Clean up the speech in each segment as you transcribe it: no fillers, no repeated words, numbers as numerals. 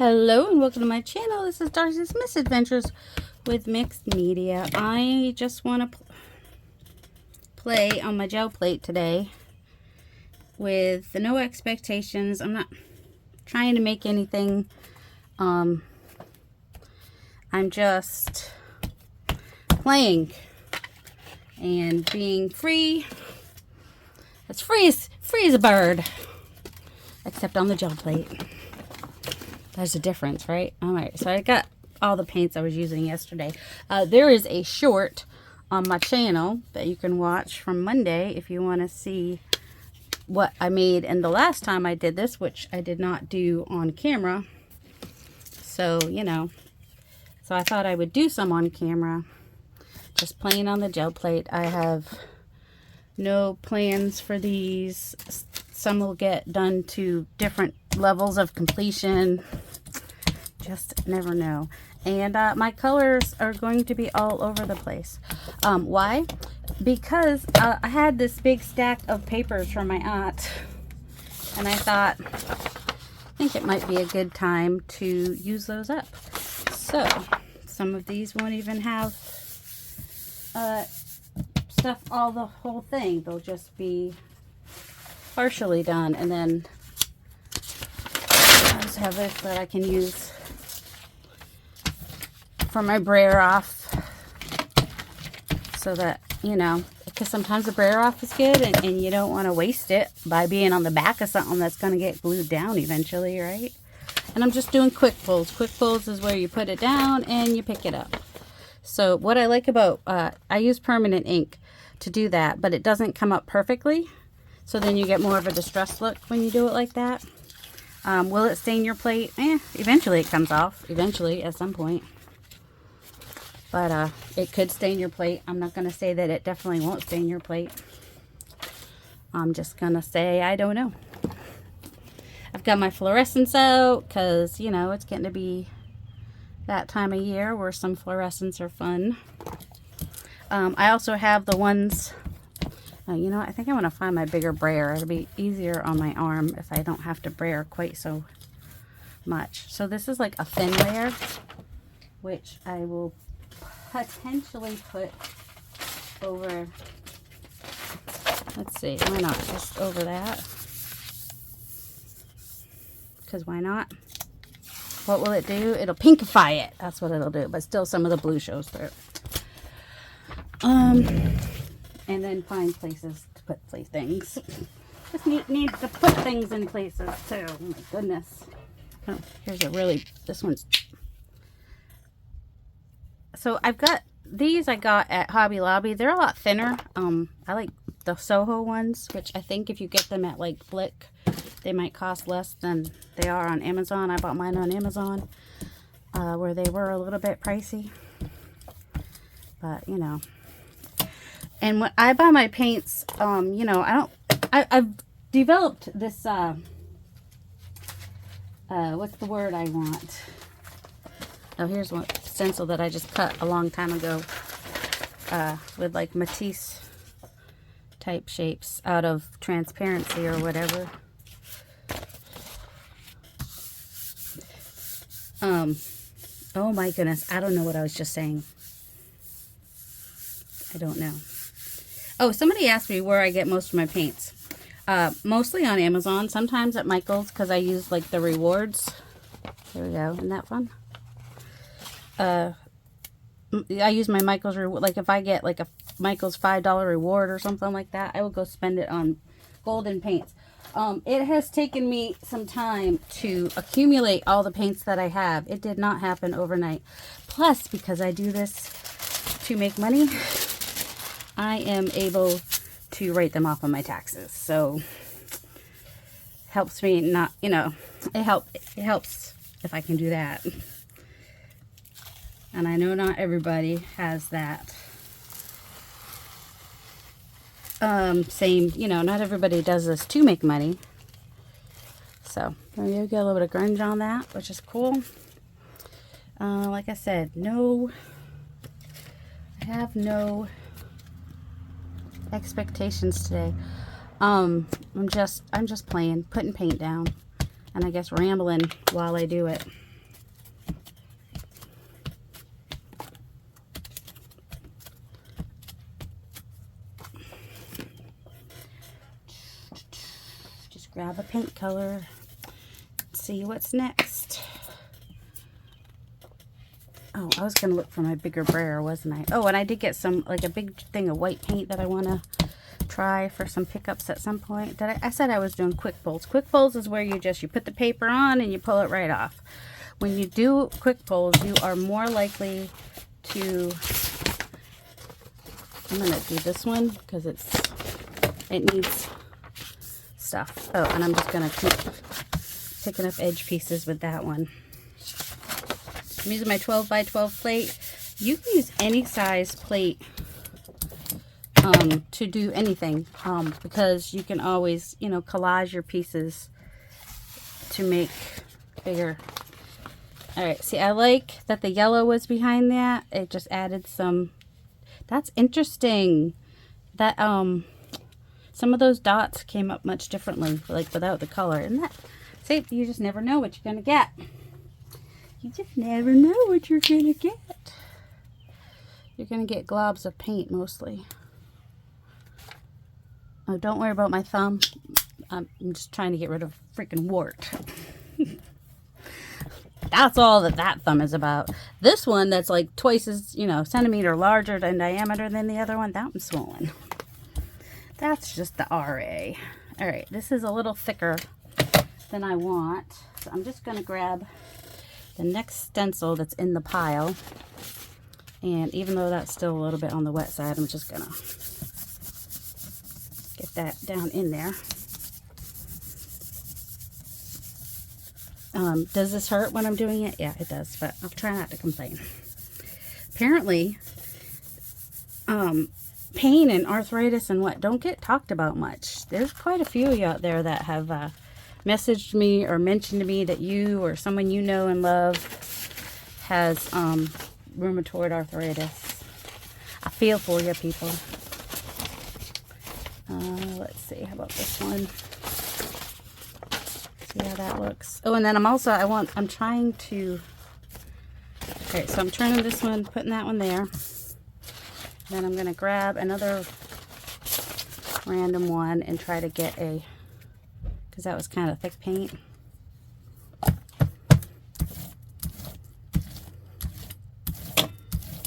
Hello and welcome to my channel. This is Darcy's Misadventures with Mixed Media. I just want to play on my gel plate today with no expectations. I'm not trying to make anything. I'm just playing and being free. As free as a bird, except on the gel plate. There's a difference, right? All right, so I got all the paints I was using yesterday. There is a short on my channel that you can watch from Monday if you want to see what I made. And the last time I did this, which I did not do on camera, so you know, so I thought I would do some on camera, just playing on the gel plate. I have no plans for these. Some will get done to different levels of completion. Just never know. And my colors are going to be all over the place. Why? Because I had this big stack of papers from my aunt, and I thought, I think it might be a good time to use those up. So some of these won't even have stuff all the whole thing. They'll just be partially done, and then I just have this that I can use for my brayer off, so that, you know, because sometimes the brayer off is good, and you don't want to waste it by being on the back of something that's going to get glued down eventually, right? And I'm just doing quick pulls. Quick pulls is where you put it down and you pick it up. So what I like about, I use permanent ink to do that, but it doesn't come up perfectly. So then you get more of a distressed look when you do it like that. Will it stain your plate? Eventually it comes off. Eventually, at some point. But it could stain your plate. I'm not going to say that it definitely won't stain your plate. I'm just going to say I don't know. I've got my fluorescents out because, you know, it's getting to be that time of year where some fluorescents are fun. I also have the ones... you know, I think I want to find my bigger brayer. It'll be easier on my arm if I don't have to brayer quite so much. So this is like a thin layer, which I will potentially put over, let's see, why not, just over that, because why not? What will it do? It'll pinkify it. That's what it'll do, but still some of the blue shows through. And then find places to put things. Just need to put things in places too. Oh my goodness. Oh, here's a really, this one's. So I've got these I got at Hobby Lobby. They're a lot thinner. I like the Soho ones, which I think if you get them at like Blick, they might cost less than they are on Amazon. I bought mine on Amazon, where they were a little bit pricey. But you know. And when I buy my paints, you know, I've developed this, what's the word I want? Oh, here's one stencil that I just cut a long time ago, with like Matisse type shapes out of transparency or whatever. Oh my goodness, I don't know what I was just saying. I don't know. Oh, somebody asked me where I get most of my paints. Mostly on Amazon, sometimes at Michael's, because I use like the rewards. There we go. Isn't that fun? I use my Michael's reward. Like if I get like a Michael's $5 reward or something like that, I will go spend it on golden paints. It has taken me some time to accumulate all the paints that I have. It did not happen overnight. Plus, because I do this to make money, I am able to write them off on my taxes. So helps me not, you know, it helps if I can do that. And I know not everybody has that same, you know, not everybody does this to make money. So there you get a little bit of grunge on that, which is cool. Like I said, I have no expectations today. I'm just playing, putting paint down, and I guess rambling while I do it. grab a paint color, see what's next. Oh, I was going to look for my bigger brayer, wasn't I? Oh, and I did get some, like a big thing of white paint that I want to try for some pickups at some point. I said I was doing quick pulls. Quick pulls is where you put the paper on and you pull it right off. When you do quick pulls, you are more likely to, I'm going to do this one because it needs stuff. Oh, and I'm just going to keep picking up edge pieces with that one. I'm using my 12 by 12 plate. You can use any size plate to do anything because you can always, you know, collage your pieces to make bigger. All right, see, I like that the yellow was behind that. It just added some, that's interesting. That some of those dots came up much differently, like without the color. And that, see, you just never know what you're gonna get. You just never know what you're gonna get. You're gonna get globs of paint mostly. Oh, don't worry about my thumb. I'm just trying to get rid of freaking wart. That's all that thumb is about. This one that's like twice as, you know, centimeter larger in diameter than the other one, that one's swollen. That's just the RA. All right, this is a little thicker than I want. So I'm just gonna grab the next stencil that's in the pile, and even though that's still a little bit on the wet side, I'm just gonna get that down in there. Does this hurt when I'm doing it? Yeah, it does, but I'll try not to complain. Apparently, pain and arthritis and what don't get talked about much. There's quite a few of you out there that have messaged me or mentioned to me that you or someone you know and love has rheumatoid arthritis. I feel for you people. Let's see, how about this one? See how that looks. Oh, and then I'm trying to, okay, so I'm turning this one, putting that one there. Then I'm gonna grab another random one and try to get a, because that was kind of thick paint.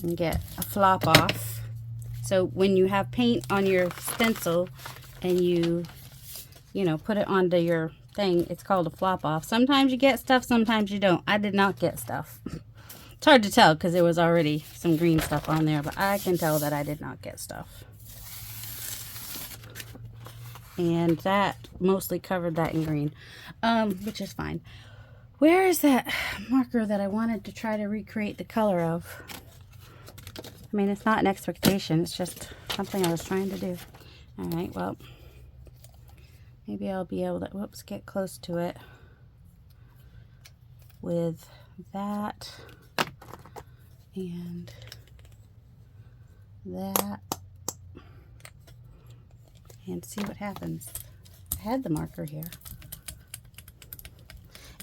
And get a flop off. So when you have paint on your stencil and you know, put it onto your thing, it's called a flop off. Sometimes you get stuff, sometimes you don't. I did not get stuff. It's hard to tell because there was already some green stuff on there, but I can tell that I did not get stuff. And that mostly covered that in green, which is fine. Where is that marker that I wanted to try to recreate the color of? I mean, it's not an expectation, it's just something I was trying to do. All right, well, maybe I'll be able to, whoops, get close to it with that and that. And see what happens. I had the marker here.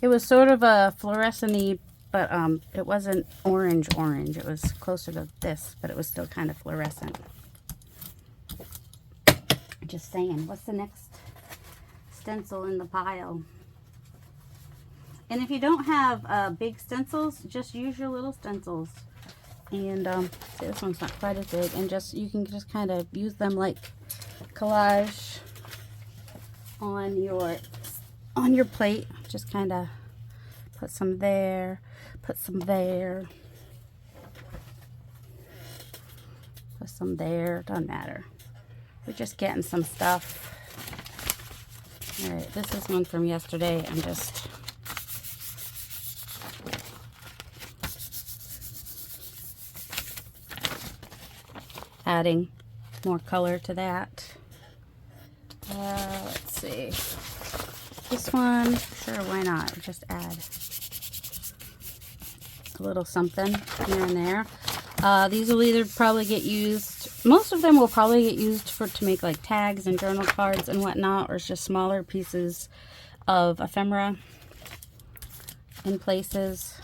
It was sort of a fluorescent-y, but it wasn't orange. It was closer to this, but it was still kind of fluorescent. Just saying. What's the next stencil in the pile? And if you don't have big stencils, just use your little stencils. And see, this one's not quite as big, and you can just kind of use them like collage on your plate. Just kind of put some there, put some there, put some there. Doesn't matter. We're just getting some stuff. All right, this is one from yesterday. I'm just adding more color to that. Let's see. This one, sure, why not? Just add a little something here and there. These will either probably get used, most of them will probably get used to make like tags and journal cards and whatnot, or it's just smaller pieces of ephemera in places.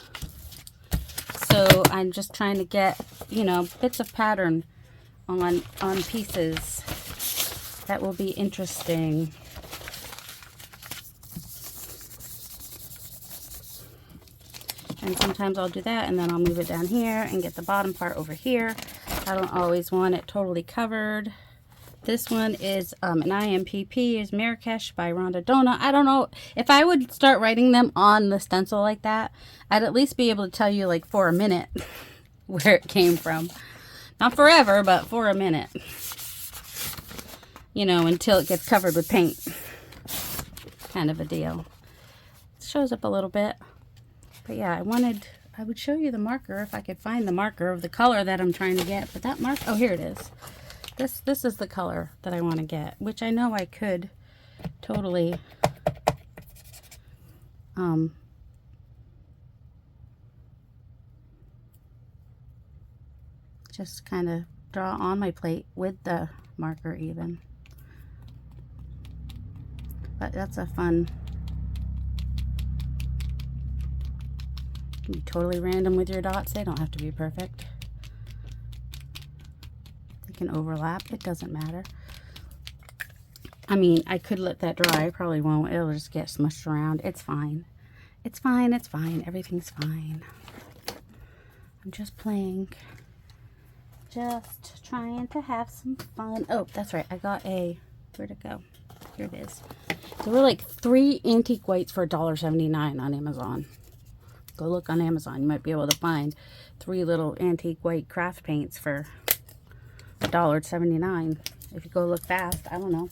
So I'm just trying to get, you know, bits of pattern on pieces that will be interesting. And sometimes I'll do that, and then I'll move it down here and get the bottom part over here. I don't always want it totally covered. This one is an IMPP, is Marrakesh by Rhonda Dona. I don't know, if I would start writing them on the stencil like that, I'd at least be able to tell you, like, for a minute where it came from. Not forever, but for a minute. You know, until it gets covered with paint. Kind of a deal. It shows up a little bit. But yeah, I would show you the marker if I could find the marker of the color that I'm trying to get. But that mark, oh, here it is. This is the color that I want to get, which I know I could totally just kind of draw on my plate with the marker even. But that's a fun, be totally random with your dots. They don't have to be perfect. They can overlap. It doesn't matter. I mean, I could let that dry. I probably won't. It'll just get smushed around. It's fine. It's fine. It's fine. Everything's fine. I'm just playing. Just trying to have some fun. Oh, that's right. I got a, where'd it go? Here it is. There were like 3 antique whites for $1.79 on Amazon. Go look on Amazon. You might be able to find 3 little antique white craft paints for $1.79. If you go look fast, I don't know.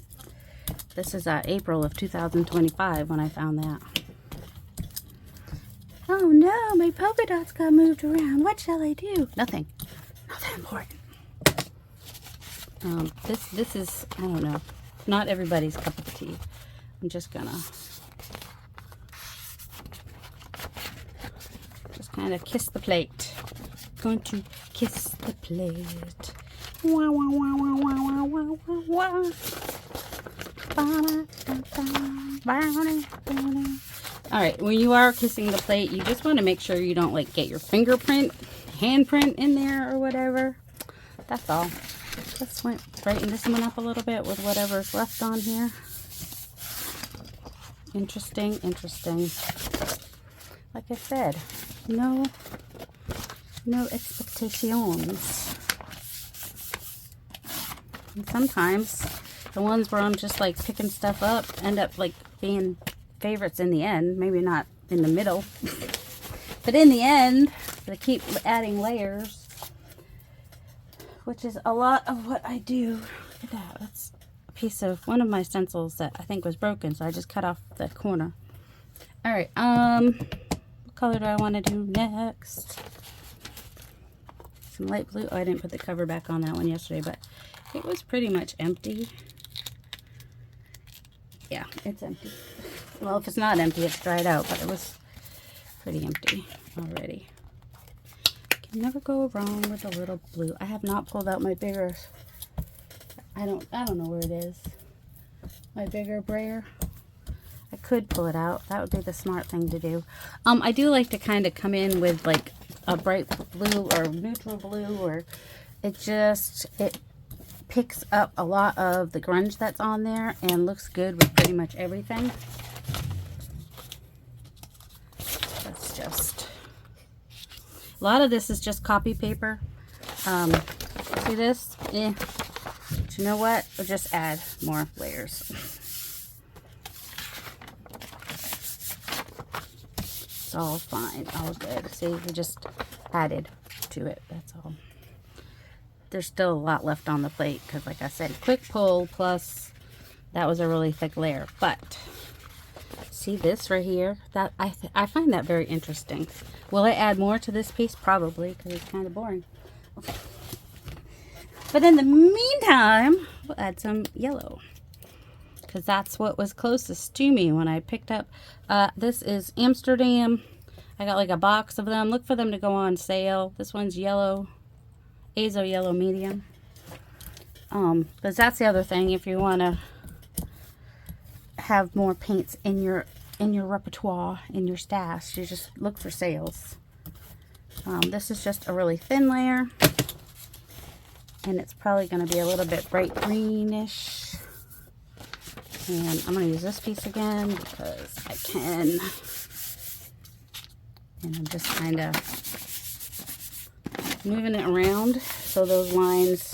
This is April of 2025 when I found that. Oh no, my polka dots got moved around. What shall I do? Nothing. Not that important. This is, I don't know, not everybody's cup of tea. I'm just gonna kind of kiss the plate. Going to kiss the plate. Wah, wah, wah, wah, wah, wah, wah, wah. All right, when you are kissing the plate, you just want to make sure you don't like get your fingerprint, handprint in there or whatever. That's all. Let's brighten this one up a little bit with whatever's left on here. Interesting, interesting. Like I said, no expectations. And sometimes the ones where I'm just like picking stuff up end up like being favorites in the end. Maybe not in the middle, but in the end, they keep adding layers, which is a lot of what I do. Look at that. That's a piece of one of my stencils that I think was broken, so I just cut off the corner. All right, what color do I want to do next? Some light blue. Oh, I didn't put the cover back on that one yesterday, but it was pretty much empty. Yeah, it's empty. Well, if it's not empty, it's dried out, but it was pretty empty already. Can never go wrong with a little blue. I have not pulled out my bigger, I don't know where it is. My bigger brayer. I could pull it out. That would be the smart thing to do. I do like to kind of come in with like a bright blue or neutral blue, or it picks up a lot of the grunge that's on there and looks good with pretty much everything. That's just, a lot of this is just copy paper. See this? But you know what? We'll just add more layers. It's all fine, all good. See, we just added to it, that's all. There's still a lot left on the plate because, like I said, quick pull, plus that was a really thick layer. But see this right here? That I find that very interesting. Will I add more to this piece? Probably, because it's kind of boring. But in the meantime, we'll add some yellow, because that's what was closest to me when I picked up. This is Amsterdam. I got like a box of them. Look for them to go on sale. This one's yellow. Azo yellow medium. Because that's the other thing, if you want to have more paints in your repertoire, in your stash, you just look for sales. This is just a really thin layer, and it's probably going to be a little bit bright greenish. And I'm going to use this piece again because I can. And I'm just kind of moving it around so those lines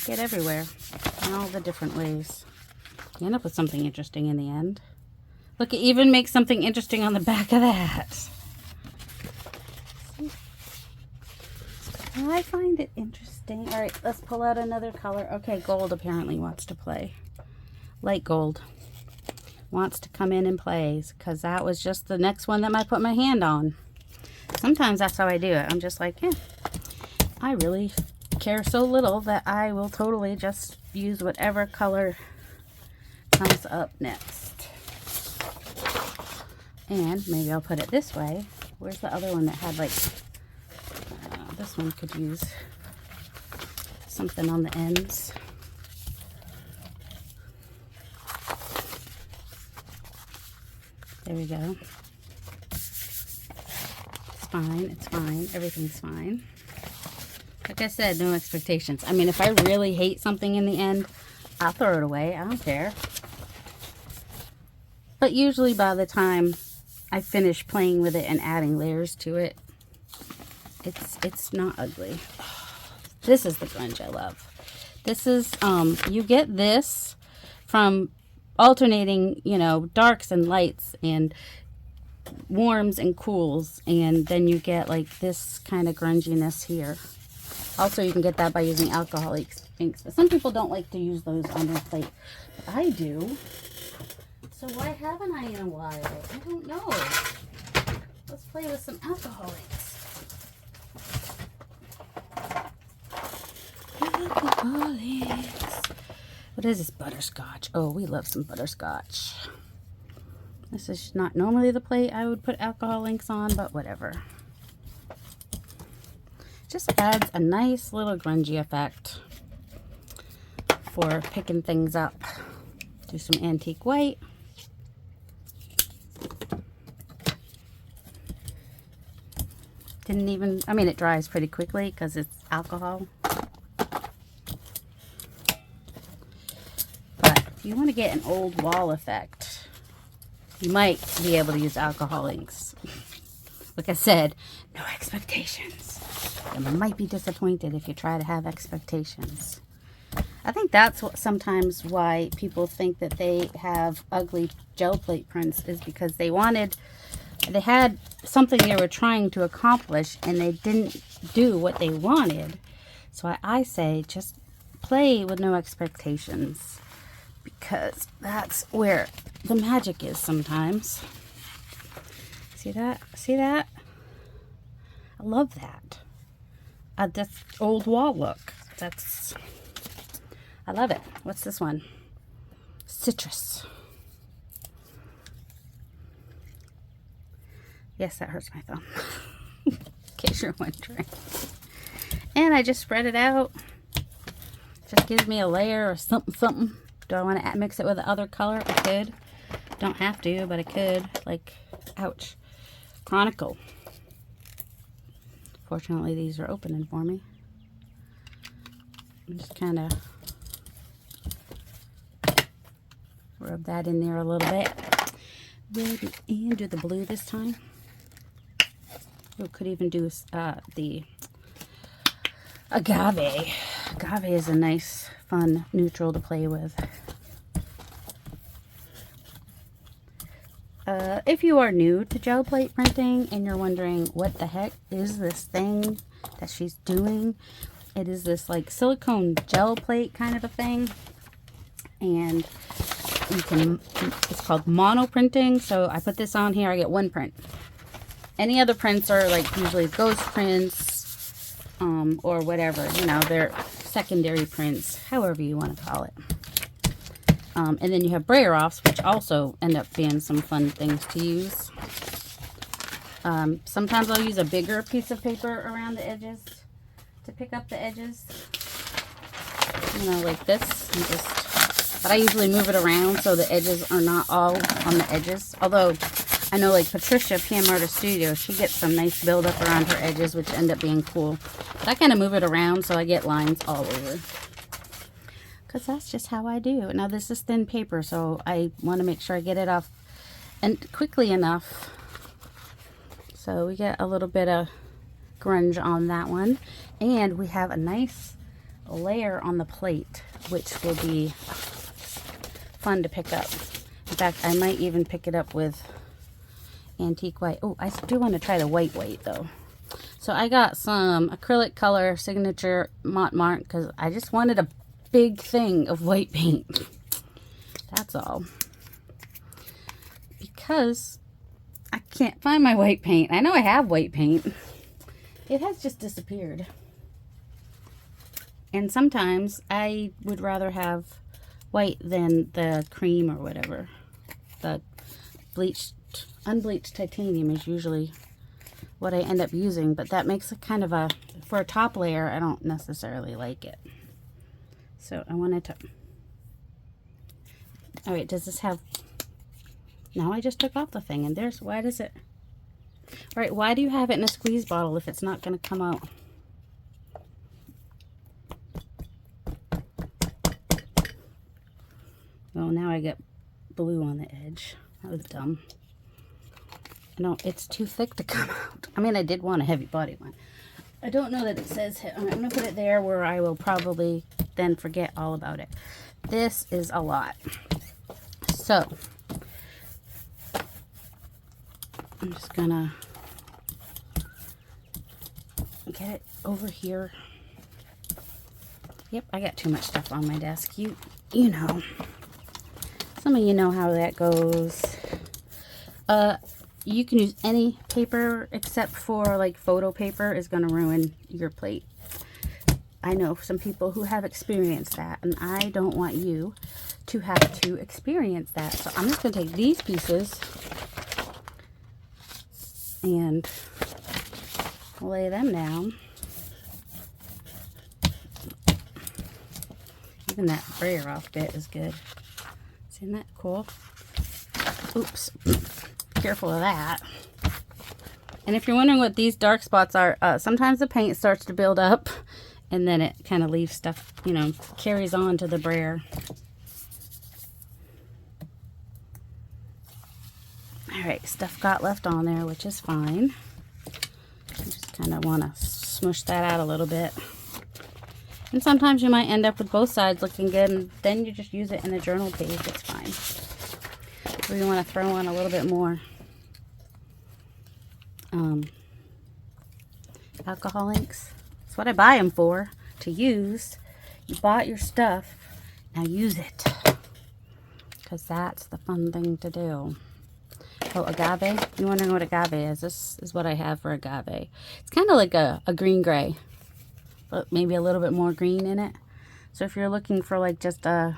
get everywhere in all the different ways. You end up with something interesting in the end. Look, it even makes something interesting on the back of that. I find it interesting. All right, let's pull out another color. Okay, gold apparently wants to play. Light gold wants to come in and play because that was just the next one that I put my hand on. Sometimes that's how I do it. I'm just like, yeah, I really care so little that I will totally just use whatever color comes up next. And maybe I'll put it this way. Where's the other one that had like, this one could use something on the ends. There we go. It's fine, it's fine, everything's fine. Like I said, no expectations. I mean, if I really hate something in the end, I'll throw it away, I don't care. But usually by the time I finish playing with it and adding layers to it, it's not ugly. This is the grunge I love. This is, you get this from alternating, you know, darks and lights and warms and cools, and then you get like this kind of grunginess here. Also, you can get that by using alcohol inks, but some people don't like to use those on their plate. But I do. So why haven't I in a while? I don't know. Let's play with some alcohol inks. Alcohol inks. What is this? Butterscotch. Oh, we love some butterscotch. This is not normally the plate I would put alcohol inks on, but whatever. Just adds a nice little grungy effect for picking things up. Do some antique white. Didn't even, I mean, it dries pretty quickly because it's alcohol. But if you want to get an old wall effect, you might be able to use alcohol inks. Like I said, no expectations. You might be disappointed if you try to have expectations. I think that's what sometimes why people think that they have ugly gel plate prints, is because they had something they were trying to accomplish and they didn't do what they wanted. So I say just play with no expectations, because that's where the magic is sometimes. See that? See that? I love that. That's old wall look. I love it. What's this one? Citrus. Yes, that hurts my thumb. In case you're wondering. And I just spread it out. Just gives me a layer or something. Do I want to mix it with the other color? I could. Don't have to, but I could. Like, ouch. Chronicle. Fortunately, these are opening for me. I'm just kind of rub that in there a little bit. Rub it in. Do the blue this time. We could even do the agave. Agave is a nice, fun neutral to play with. If you are new to gel plate printing and you're wondering what the heck is this thing that she's doing, it is this like silicone gel plate kind of a thing, and it's called mono printing. So I put this on here, I get one print. Any other prints are like usually ghost prints, or whatever, you know, they're secondary prints, however you want to call it. And then you have brayer offs, which also end up being some fun things to use. Sometimes I'll use a bigger piece of paper around the edges to pick up the edges. You know, like this. But I usually move it around so the edges are not all on the edges. Although, I know like Patricia, PM Artist Studio, she gets some nice buildup around her edges, which end up being cool. But I kind of move it around so I get lines all over. Because that's just how I do. Now this is thin paper, so I want to make sure I get it off and quickly enough So we get a little bit of grunge on that one. And we have a nice layer on the plate, which will be fun to pick up. In fact, I might even pick it up with antique white. Oh, I do want to try the white though. So I got some acrylic color signature Montmartre because I just wanted a big thing of white paint. That's all. Because I can't find my white paint. I know I have white paint. It has just disappeared. And sometimes I would rather have white than the cream or whatever. The unbleached titanium is usually what I end up using, but that makes it kind of a, for a top layer, I don't necessarily like it. So I wanted to, all right, does this have, no, I just took off the thing and there's, why does it, all right, why do you have it in a squeeze bottle if it's not going to come out? Well, now I get blue on the edge. That was dumb. No, it's too thick to come out. I mean, I did want a heavy body one. I don't know that it says, I'm going to put it there where I will probably then forget all about it. This is a lot. So, I'm just going to get it over here. Yep, I got too much stuff on my desk. You know. Some of you know how that goes. You can use any paper except for like photo paper is going to ruin your plate. I know some people who have experienced that, and I don't want you to have to experience that. So I'm just going to take these pieces and lay them down. Even that brayer off bit is good. Isn't that cool? Oops. Careful of that. And if you're wondering what these dark spots are, sometimes the paint starts to build up and then it kind of leaves stuff, you know, carries on to the brayer. Alright, stuff got left on there, which is fine. I just kind of want to smush that out a little bit. And sometimes you might end up with both sides looking good, and then you just use it in a journal page. It's fine. Or you want to throw on a little bit more alcohol inks. That's what I buy them for, to use. You bought your stuff, now use it. Because that's the fun thing to do. Oh, agave. You wondering what agave is? This is what I have for agave. It's kind of like a green gray, but maybe a little bit more green in it. So if you're looking for like just a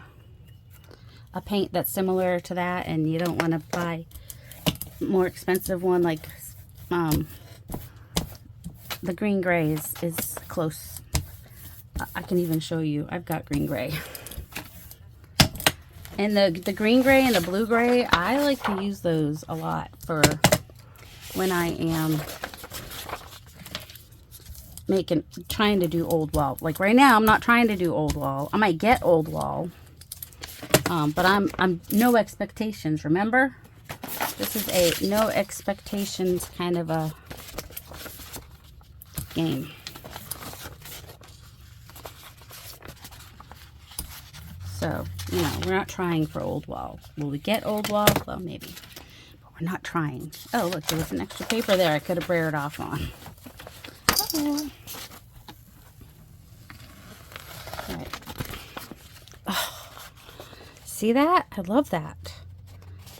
paint that's similar to that and you don't want to buy more expensive one, like the green gray is close. I can even show you. I've got green gray. And the green gray and the blue gray, I like to use those a lot for when I am trying to do old wall. Like right now, I'm not trying to do old wall. I might get old wall, but I'm no expectations. Remember, this is a no expectations kind of a game. So, you know, we're not trying for old wall. Will we get old wall? Well, maybe. But we're not trying. Oh, look, there was an extra paper there I could have brayered off on. Uh-oh. All right. Oh, see that? I love that.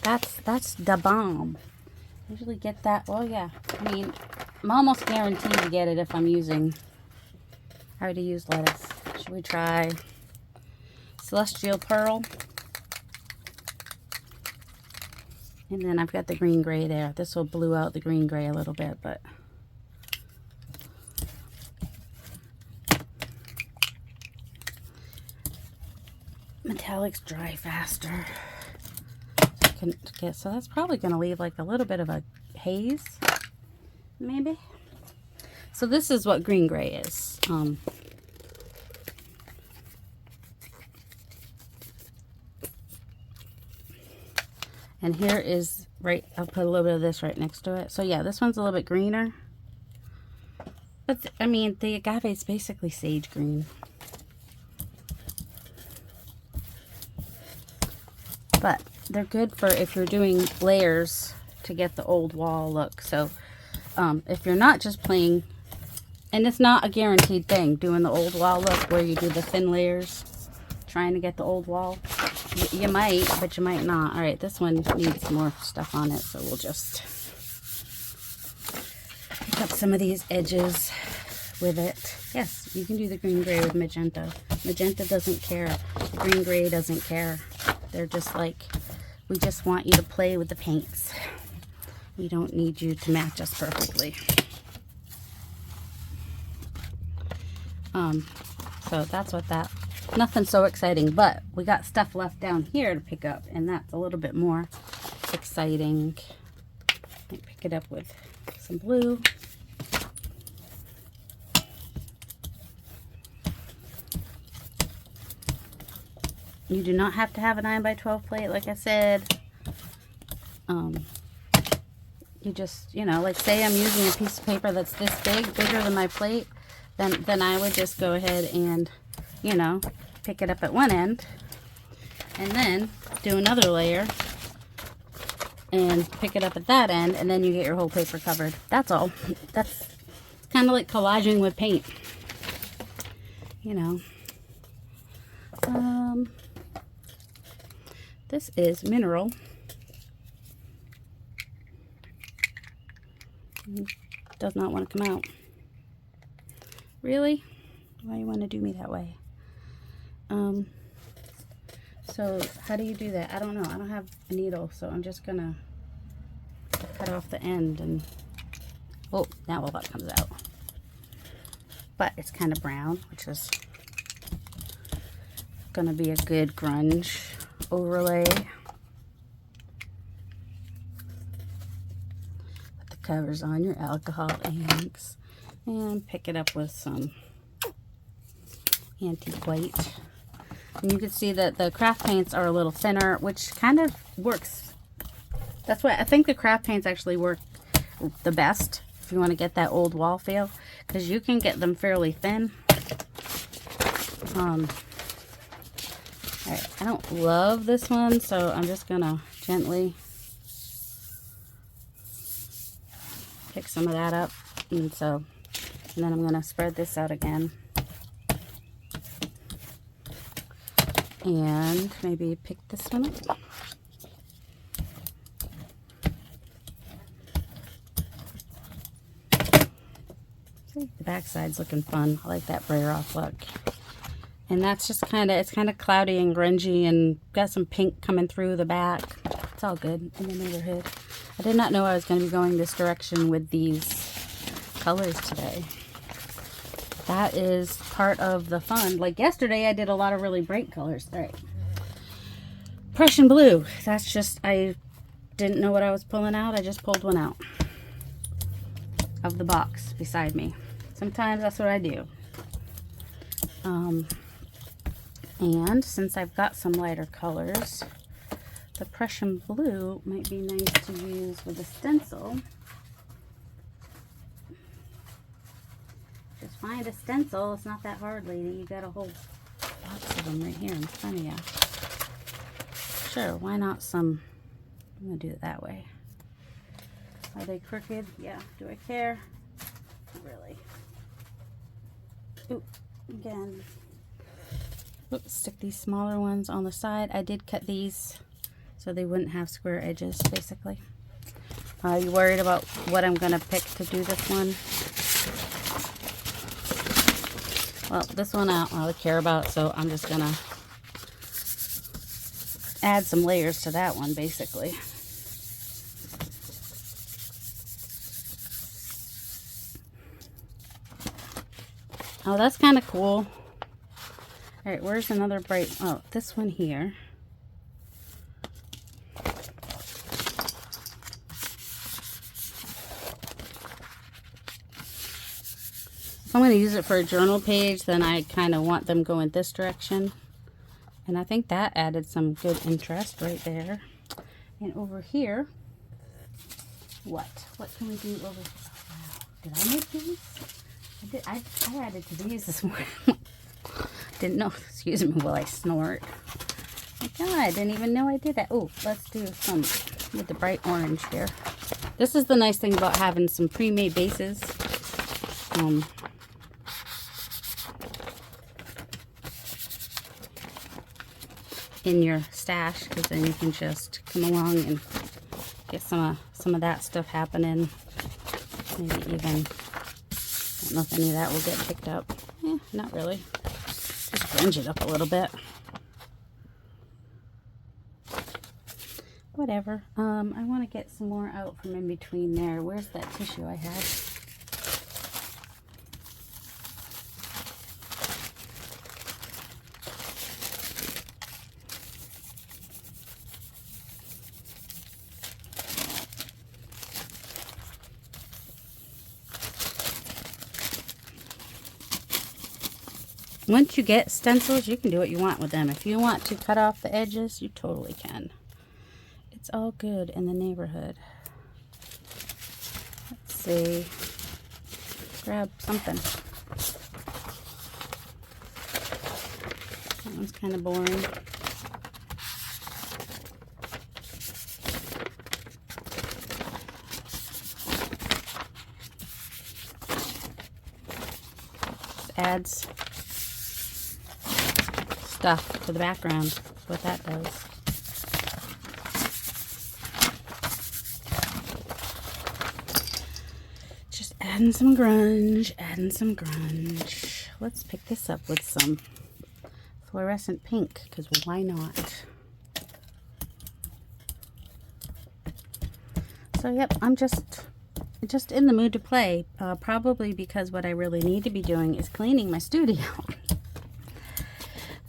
That's the bomb. Usually get that. Well, yeah. I mean, I'm almost guaranteed to get it if I'm using. I already used lettuce. Should we try Celestial Pearl? And then I've got the green gray there. This will blue out the green gray a little bit, but metallics dry faster. So that's probably going to leave like a little bit of a haze, maybe. So this is what green gray is. And here is I'll put a little bit of this right next to it. So yeah, this one's a little bit greener. But I mean, the agave is basically sage green. But they're good for if you're doing layers to get the old wall look. So if you're not just playing, and it's not a guaranteed thing, doing the old wall look where you do the thin layers, trying to get the old wall. You might, but you might not. All right, this one needs more stuff on it, so we'll just pick up some of these edges with it. Yes, you can do the green gray with magenta. Magenta doesn't care. The green gray doesn't care. They're just like, we just want you to play with the paints. We don't need you to match us perfectly. So that's what that, nothing so exciting, but we got stuff left down here to pick up, and that's a little bit more exciting. Pick it up with some blue. You do not have to have a 9x12 plate, like I said. You just, you know, like say I'm using a piece of paper that's this big, bigger than my plate, then I would just go ahead and, you know, pick it up at one end and then do another layer and pick it up at that end, and then you get your whole paper covered. That's all. That's kind of like collaging with paint, you know. This is mineral. Does not want to come out. Really? Why you want to do me that way? So how do you do that? I don't know. I don't have a needle, so I'm just gonna cut off the end and, oh, now all that comes out. But it's kind of brown, which is gonna be a good grunge overlay. Put the covers on your alcohol inks and pick it up with some antique white. And you can see that the craft paints are a little thinner, which kind of works. That's why I think the craft paints actually work the best if you want to get that old wall feel, because you can get them fairly thin. Alright, I don't love this one, so I'm just gonna gently pick some of that up, and then I'm gonna spread this out again, and maybe pick this one up. See, the back side's looking fun. I like that brayer off look. And that's just it's kind of cloudy and grungy and got some pink coming through the back. It's all good in the neighborhood. I did not know I was going to be going this direction with these colors today. That is part of the fun. Like yesterday, I did a lot of really bright colors. All right. Prussian blue. That's just, I didn't know what I was pulling out. I just pulled one out of the box beside me. Sometimes that's what I do. And since I've got some lighter colors, the Prussian blue might be nice to use with a stencil. Just find a stencil. It's not that hard, lady. You got a whole box of them right here in front of you. Sure, why not some? I'm going to do it that way. Are they crooked? Yeah. Do I care? Not really. Ooh, again. Oops, stick these smaller ones on the side. I did cut these so they wouldn't have square edges, basically. Are you worried about what I'm going to pick to do this one? Well, this one I don't really care about, so I'm just going to add some layers to that one, basically. Oh, that's kind of cool. All right, where's another bright? Oh, this one here. If I'm going to use it for a journal page, then I kind of want them going this direction. And I think that added some good interest right there. And over here, What can we do over here? Oh, wow. Did I make these? I did. I added to these this morning. Didn't know. Excuse me while I snort. My God, I didn't even know I did that. Oh, let's do some with the bright orange here. This is the nice thing about having some pre-made bases. In your stash, because then you can just come along and get some of that stuff happening. Maybe even, I don't know if any of that will get picked up. Not really. Just grunge it up a little bit. Whatever. I want to get some more out from in between there. Where's that tissue I had? Once you get stencils, you can do what you want with them. If you want to cut off the edges, you totally can. It's all good in the neighborhood. Let's see. Grab something. That one's kind of boring. Just adds stuff to the background. That's what that does. Just adding some grunge, adding some grunge. Let's pick this up with some fluorescent pink, because why not? So yep, I'm just in the mood to play, probably because what I really need to be doing is cleaning my studio.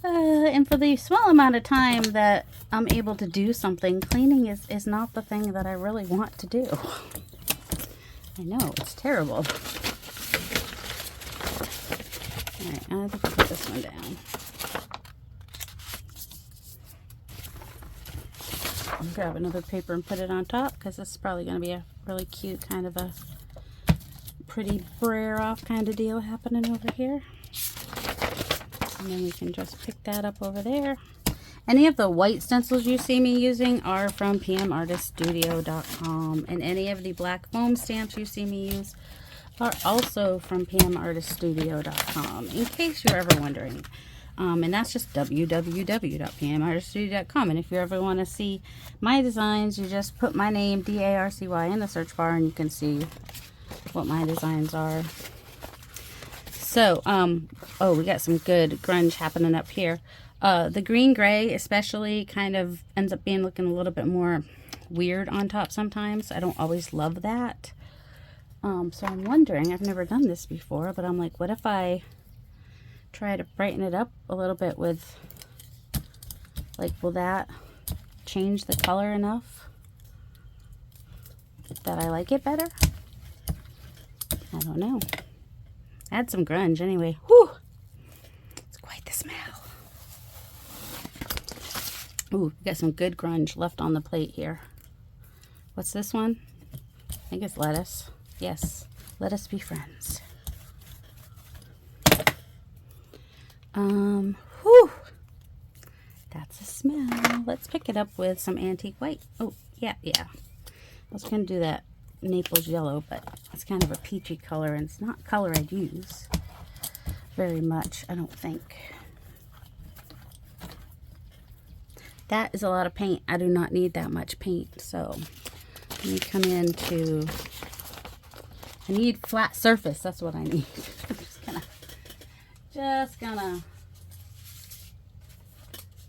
And for the small amount of time that I'm able to do something, cleaning is not the thing that I really want to do. I know, it's terrible. Alright, I have to put this one down. I'll grab another paper and put it on top, because this is probably going to be a really cute kind of a pretty brayer off kind of deal happening over here. And then we can just pick that up over there. Any of the white stencils you see me using are from pmartiststudio.com. And any of the black foam stamps you see me use are also from pmartiststudio.com, in case you're ever wondering. And that's just www.pmartiststudio.com. And if you ever want to see my designs, you just put my name, D-A-R-C-Y, in the search bar, and you can see what my designs are. So, oh, we got some good grunge happening up here. The green gray especially kind of ends up being looking a little bit more weird on top sometimes. I don't always love that. So I'm wondering, I've never done this before, but I'm like, what if I try to brighten it up a little bit with, like, will that change the color enough that I like it better? I don't know. Add some grunge anyway. Whew! It's quite the smell. Ooh, we got some good grunge left on the plate here. What's this one? I think it's lettuce. Yes, let us be friends. Whew! That's a smell. Let's pick it up with some antique white. Oh, yeah. I was going to do that Naples yellow, but it's kind of a peachy color, and it's not color I'd use very much, I don't think. That is a lot of paint. I do not need that much paint, so let me come into, I need flat surface, that's what I need. I'm just gonna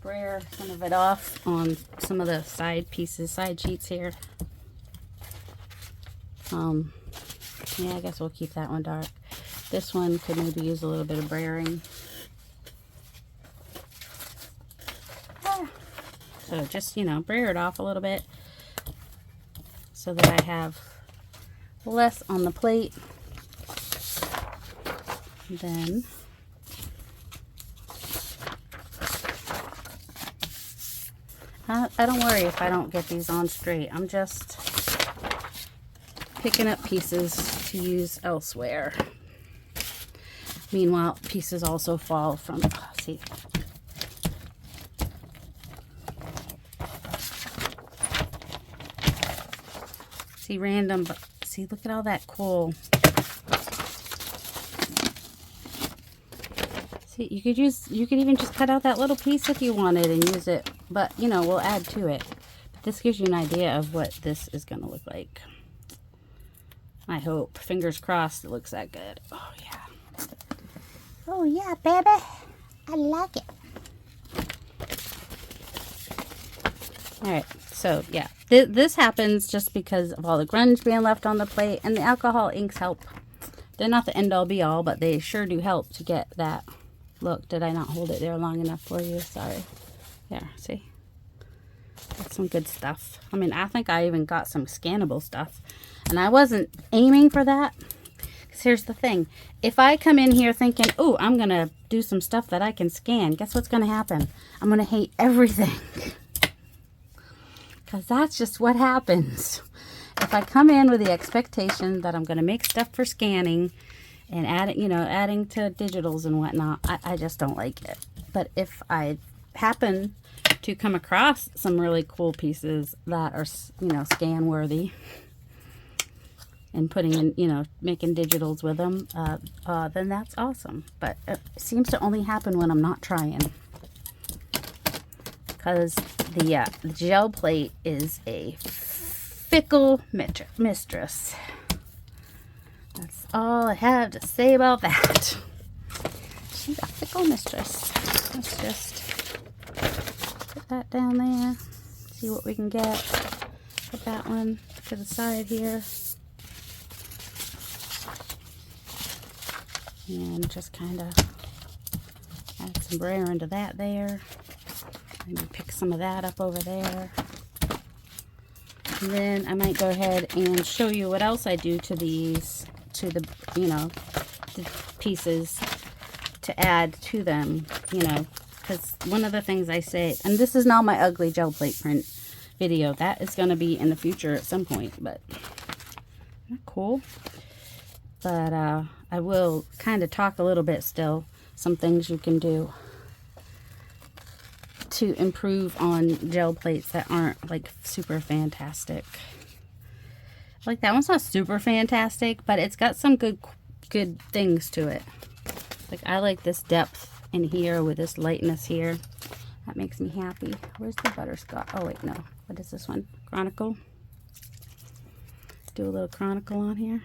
brayer some of it off on some of the side pieces, side sheets here. Yeah, I guess we'll keep that one dark. This one could maybe use a little bit of brayering. So just, you know, brayer it off a little bit so that I have less on the plate. And then I don't worry if I don't get these on straight. I'm just picking up pieces to use elsewhere. Meanwhile, pieces also fall from, see. See, random, but see, look at all that cool. See, you could even just cut out that little piece if you wanted and use it, but you know, we'll add to it. But this gives you an idea of what this is going to look like. I hope. Fingers crossed it looks that good. Oh, yeah. Oh, yeah, baby. I like it. All right. So, yeah. This happens just because of all the grunge being left on the plate. And the alcohol inks help. They're not the end-all be-all, but they sure do help to get that look. Did I not hold it there long enough for you? Sorry. There. See? That's some good stuff. I mean, I think I even got some scannable stuff. And I wasn't aiming for that. Because here's the thing. If I come in here thinking, oh, I'm going to do some stuff that I can scan, guess what's going to happen? I'm going to hate everything. Because that's just what happens. If I come in with the expectation that I'm going to make stuff for scanning and adding to digitals and whatnot, I just don't like it. But if I happen to come across some really cool pieces that are, scan worthy, and putting in, making digitals with them, then that's awesome. But it seems to only happen when I'm not trying. Because the gel plate is a fickle mistress. That's all I have to say about that. She's a fickle mistress. Let's just put that down there. See what we can get. Put that one to the side here. And just kind of add some brayer into that there. Maybe pick some of that up over there. And then I might go ahead and show you what else I do to these, to the pieces to add to them, because one of the things I say, and this is now my ugly gel plate print video. That is going to be in the future at some point, but not cool. But I will kind of talk a little bit still, some things you can do to improve on gel plates that aren't like super fantastic. Like that one's not super fantastic, but it's got some good things to it. Like I like this depth in here with this lightness here. That makes me happy. Where's the butterscotch? Oh wait, no. What is this one? Chronicle. Do a little chronicle on here.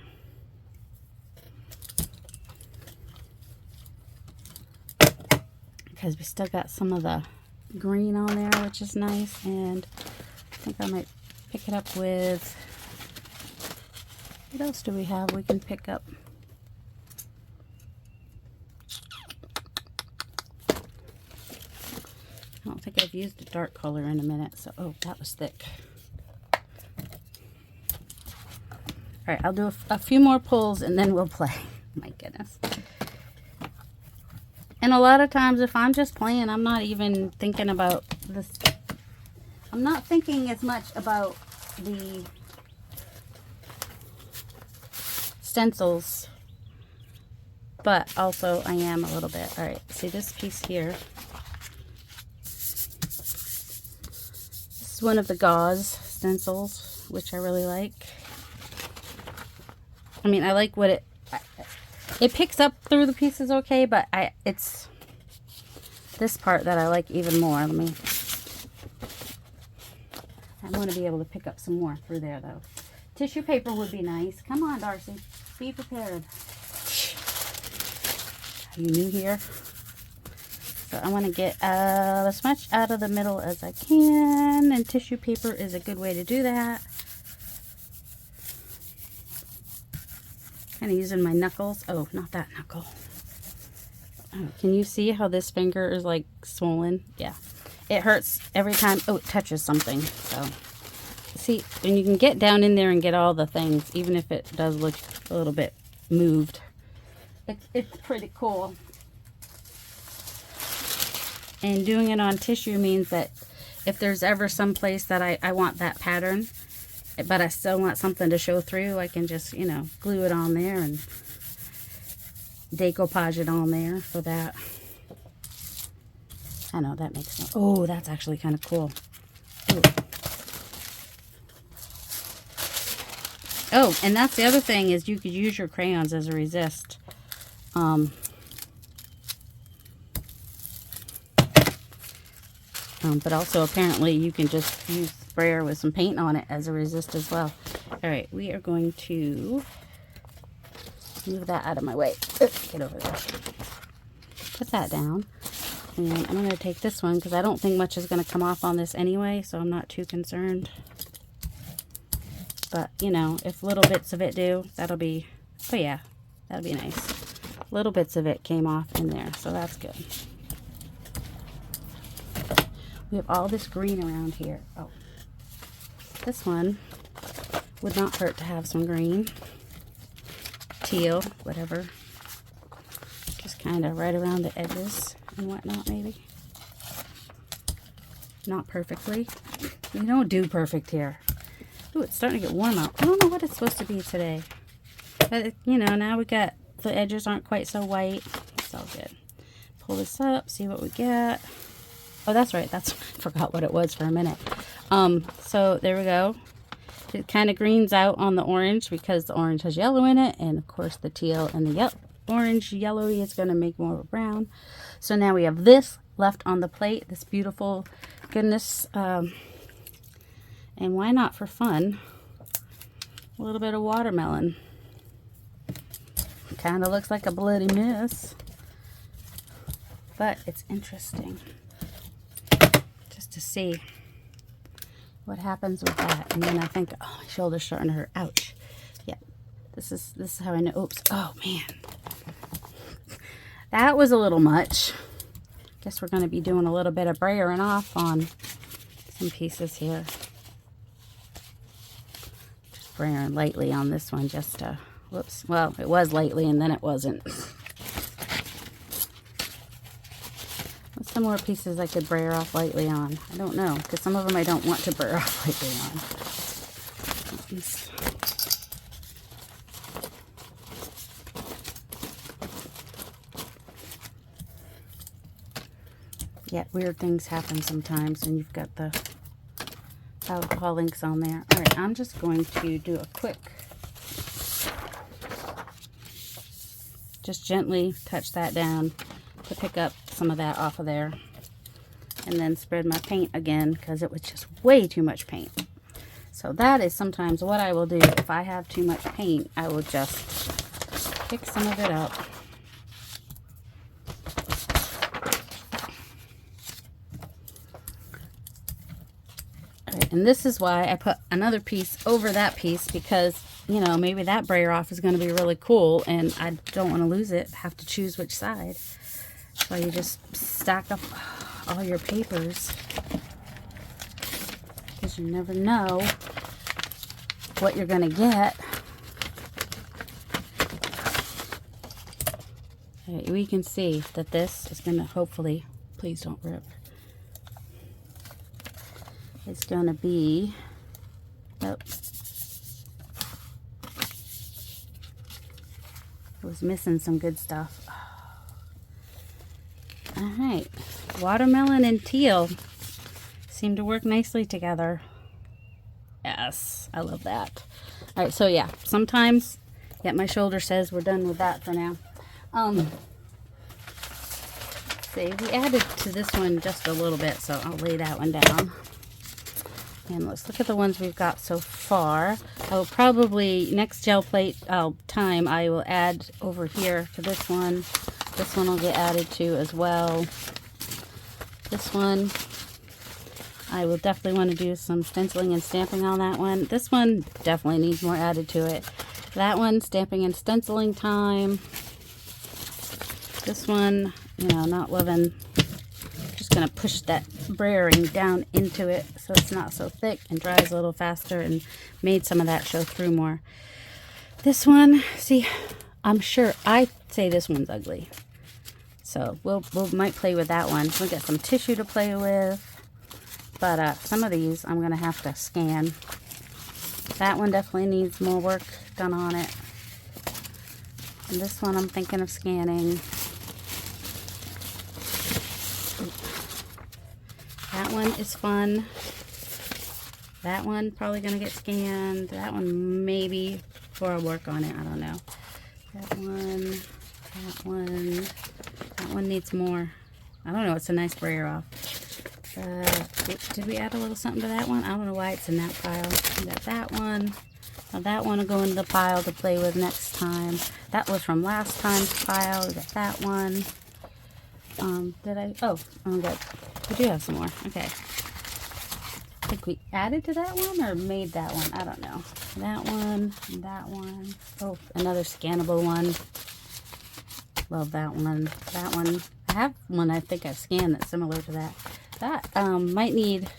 Because we still got some of the green on there, which is nice. And I think I might pick it up with, what else do we have we can pick up? I don't think I've used a dark color in a minute, so, oh, that was thick. All right, I'll do a few more pulls and then we'll play. My goodness. And a lot of times if I'm just playing, I'm not even thinking about this. I'm not thinking as much about the stencils, but also I am a little bit. All right, see this piece here. This is one of the gauze stencils, which I really like. I mean, I like what it picks up through the pieces okay, but it's this part that I like even more. I want to be able to pick up some more through there though. Tissue paper would be nice. Come on, Darcy. Be prepared. Are you new here? So I want to get as much out of the middle as I can, and tissue paper is a good way to do that. Kind of using my knuckles. Oh, not that knuckle. Oh, can you see how this finger is like swollen? Yeah. It hurts every time. Oh, it touches something. So, see, and you can get down in there and get all the things, even if it does look a little bit moved. It's pretty cool. And doing it on tissue means that if there's ever some place that I want that pattern, but I still want something to show through, I can just, you know, glue it on there and decoupage it on there for that. I know that makes sense. Oh, that's actually kind of cool. Ooh. Oh, and that's the other thing, is you could use your crayons as a resist. But also apparently you can just use sprayer with some paint on it as a resist as well. All right, we are going to move that out of my way. Get over there. Put that down. And I'm going to take this one because I don't think much is going to come off on this anyway, so I'm not too concerned. But, you know, if little bits of it do, that'll be, oh yeah, that'll be nice. Little bits of it came off in there, so that's good. We have all this green around here. Oh, this one would not hurt to have some green. Teal, whatever. Just kind of right around the edges and whatnot, maybe. Not perfectly. We don't do perfect here. Ooh, it's starting to get warm out. I don't know what it's supposed to be today. But, you know, now we got, the edges aren't quite so white. It's all good. Pull this up, see what we get. Oh, that's right. I forgot what it was for a minute. So there we go. It kind of greens out on the orange because the orange has yellow in it. And, of course, the teal and the orange yellowy is going to make more of a brown. So now we have this left on the plate. This beautiful goodness. And why not, for fun, a little bit of watermelon. Kind of looks like a bloody mess, but it's interesting just to see what happens with that. And then I think, oh, my shoulder's starting to hurt. Ouch. Yeah, this is how I know. Oops. Oh man, that was a little much. Guess we're going to be doing a little bit of brayering off on some pieces here. Spraying lightly on this one just to, whoops, well, it was lightly and then it wasn't. What's some more pieces I could brayer off lightly on? I don't know, because some of them I don't want to brayer off lightly on. Yeah, weird things happen sometimes when you've got the alcohol inks on there. All right, I'm just going to do a quick, just gently touch that down to pick up some of that off of there, and then spread my paint again because it was just way too much paint. So that is sometimes what I will do. If I have too much paint, I will just pick some of it up. And this is why I put another piece over that piece, because, you know, maybe that brayer off is going to be really cool and I don't want to lose it. Have to choose which side. So you just stack up all your papers, because you never know what you're going to get. All right, we can see that this is going to hopefully, please don't rip. It's going to be, oh, I was missing some good stuff. All right, watermelon and teal seem to work nicely together. Yes, I love that. All right, so yeah, sometimes, yeah, my shoulder says we're done with that for now. See, we added to this one just a little bit, so I'll lay that one down. And let's look at the ones we've got so far. I will probably, next gel plate time, I will add over here to this one. This one will get added to as well. This one, I will definitely want to do some stenciling and stamping on that one. This one definitely needs more added to it. That one, stamping and stenciling time. This one, you know, not loving. Just going to push that brayering down into it so it's not so thick and dries a little faster, and made some of that show through more. This one, see, I'm sure I say this one's ugly. So we'll might play with that one. We'll get some tissue to play with. But some of these I'm going to have to scan That one definitely needs more work done on it. And this one I'm thinking of scanning. That one is fun. That one probably gonna get scanned. That one maybe before I work on it. I don't know. That one. That one needs more. I don't know. It's a nice sprayer off. Did we add a little something to that one? I don't know why it's in that pile. We got that one. Now that one will go into the pile to play with next time. That was from last time's pile. We got that one. Did I? Oh, good. We do have some more. Okay. I think we added to that one or made that one. I don't know. That one and that one. Oh, another scannable one. Love that one. That one. I have one I think I've scanned that's similar to that. That might need.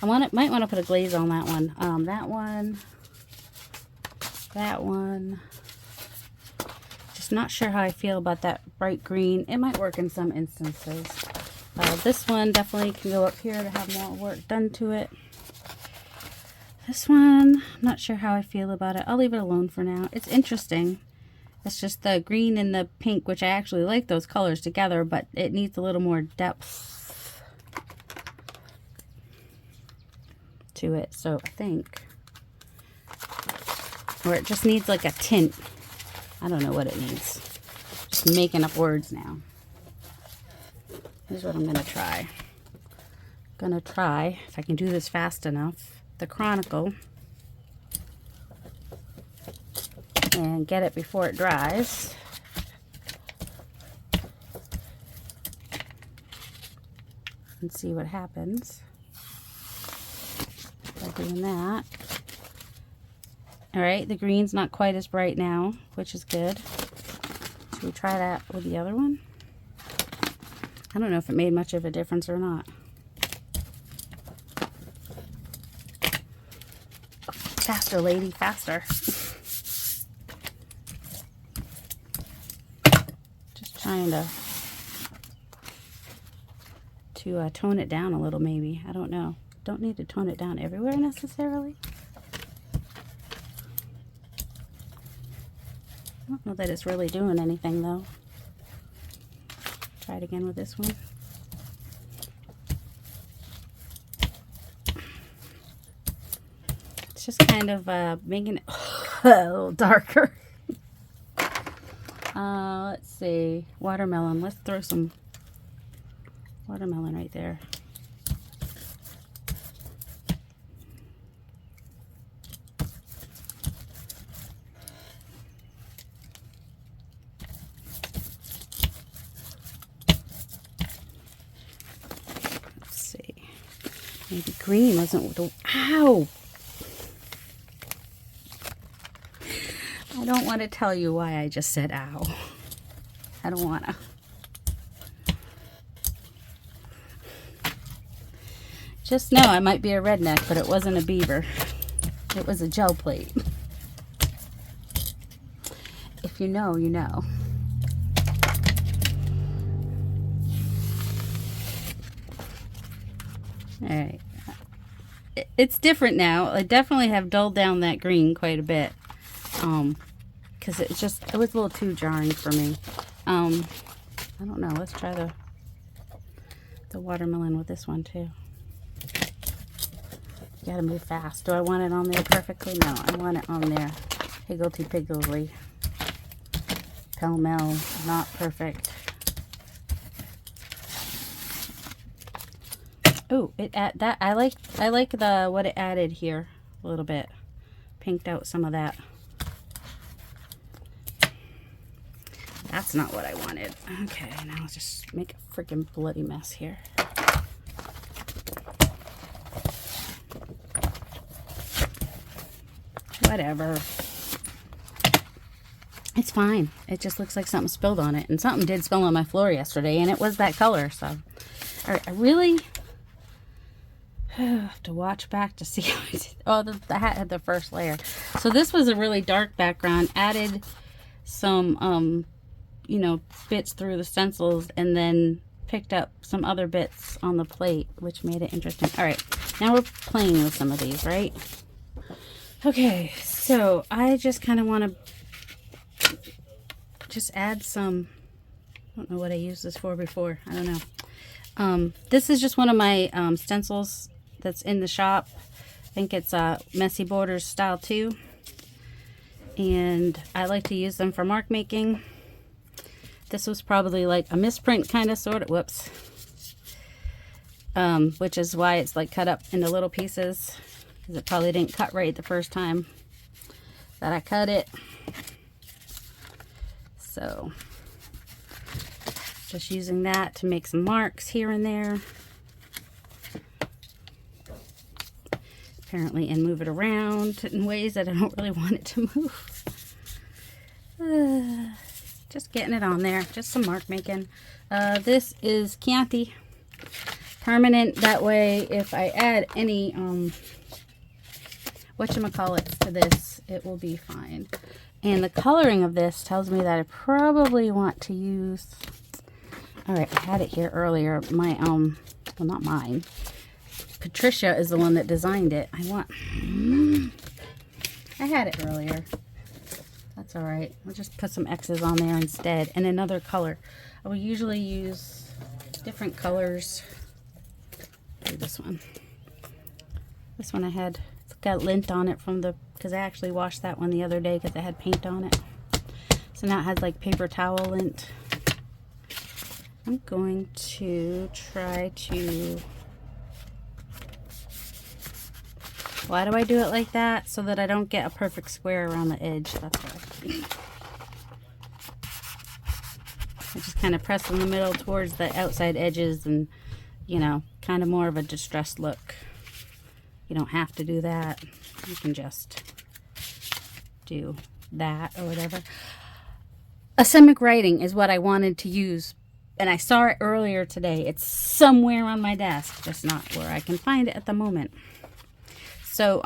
Might want to put a glaze on that one. That one. That one. Just not sure how I feel about that bright green. It might work in some instances. This one definitely can go up here to have more work done to it. This one, I'm not sure how I feel about it. I'll leave it alone for now. It's interesting. It's just the green and the pink, which I actually like those colors together, but it needs a little more depth to it. So I think, or it just needs like a tint. I don't know what it needs. Just making up words now. Here's what I'm gonna try. I'm gonna try, if I can do this fast enough, the Chronicle and get it before it dries. And see what happens by doing that. Alright, the green's not quite as bright now, which is good. Should we try that with the other one? I don't know if it made much of a difference or not. Faster, lady, faster. Just trying to tone it down a little, maybe. I don't know. Don't need to tone it down everywhere necessarily. I don't know that it's really doing anything though. Try it again with this one. It's just kind of making it a little darker. Let's see. Watermelon. Let's throw some watermelon right there. Maybe green wasn't the... Ow! I don't want to tell you why I just said ow. I don't want to. Just know I might be a redneck, but it wasn't a beaver. It was a gel plate. If you know, you know. Alright. It's different now. I definitely have dulled down that green quite a bit. Because it was a little too jarring for me. I don't know. Let's try the watermelon with this one too. You gotta move fast. Do I want it on there perfectly? No, I want it on there higgledy-piggledy. Pell-mell, not perfect. Oh, I like the what it added here a little bit. Pinked out some of that. That's not what I wanted. Okay, now let's just make a freaking bloody mess here. Whatever. It's fine. It just looks like something spilled on it. And something did spill on my floor yesterday, and it was that color, so. Alright, I really have to watch back to see how I did. Oh, the hat had the first layer. So this was a really dark background. Added some, you know, bits through the stencils, and then picked up some other bits on the plate, which made it interesting. Alright, now we're playing with some of these, right? Okay, so I just kind of want to just add some, I don't know what I used this for before. I don't know. This is just one of my stencils that's in the shop. I think it's Messy Borders style 2. And I like to use them for mark making. This was probably like a misprint kind of sort of, whoops. Which is why it's like cut up into little pieces. Because it probably didn't cut right the first time that I cut it. So just using that to make some marks here and there. Apparently, and move it around in ways that I don't really want it to move. Just getting it on there. Just some mark making. This is Chianti permanent. That way, if I add any whatchamacallits to this, it will be fine. And the coloring of this tells me that I probably want to use. All right, I had it here earlier. My well, not mine. Patricia is the one that designed it. I had it earlier. That's all right. We'll just put some X's on there instead. And another color. I will usually use different colors. Do this one. This one I had, it's got lint on it from the, because I actually washed that one the other day because it had paint on it. So now it has like paper towel lint. I'm going to try to, why do I do it like that? So that I don't get a perfect square around the edge. That's why. I just kind of press in the middle towards the outside edges and, you know, kind of more of a distressed look. You don't have to do that. You can just do that or whatever. Asemic writing is what I wanted to use. And I saw it earlier today. It's somewhere on my desk, just not where I can find it at the moment. So,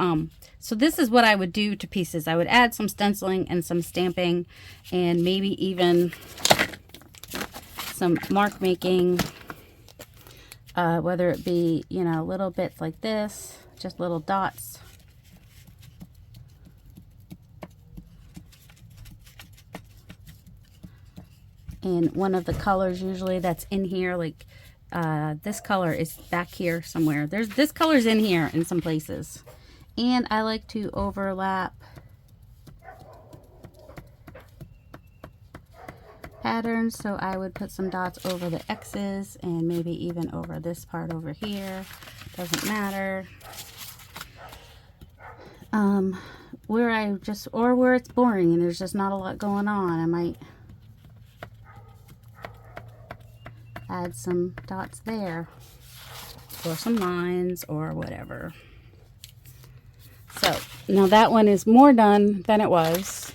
so this is what I would do to pieces. I would add some stenciling and some stamping and maybe even some mark making, whether it be, you know, little bits like this, just little dots. And one of the colors usually that's in here, like this color is back here somewhere. This color's in here in some places. And I like to overlap patterns, so I would put some dots over the X's and maybe even over this part over here. Doesn't matter. Where I just, or where it's boring and there's just not a lot going on, I might add some dots there or some lines or whatever. So now that one is more done than it was,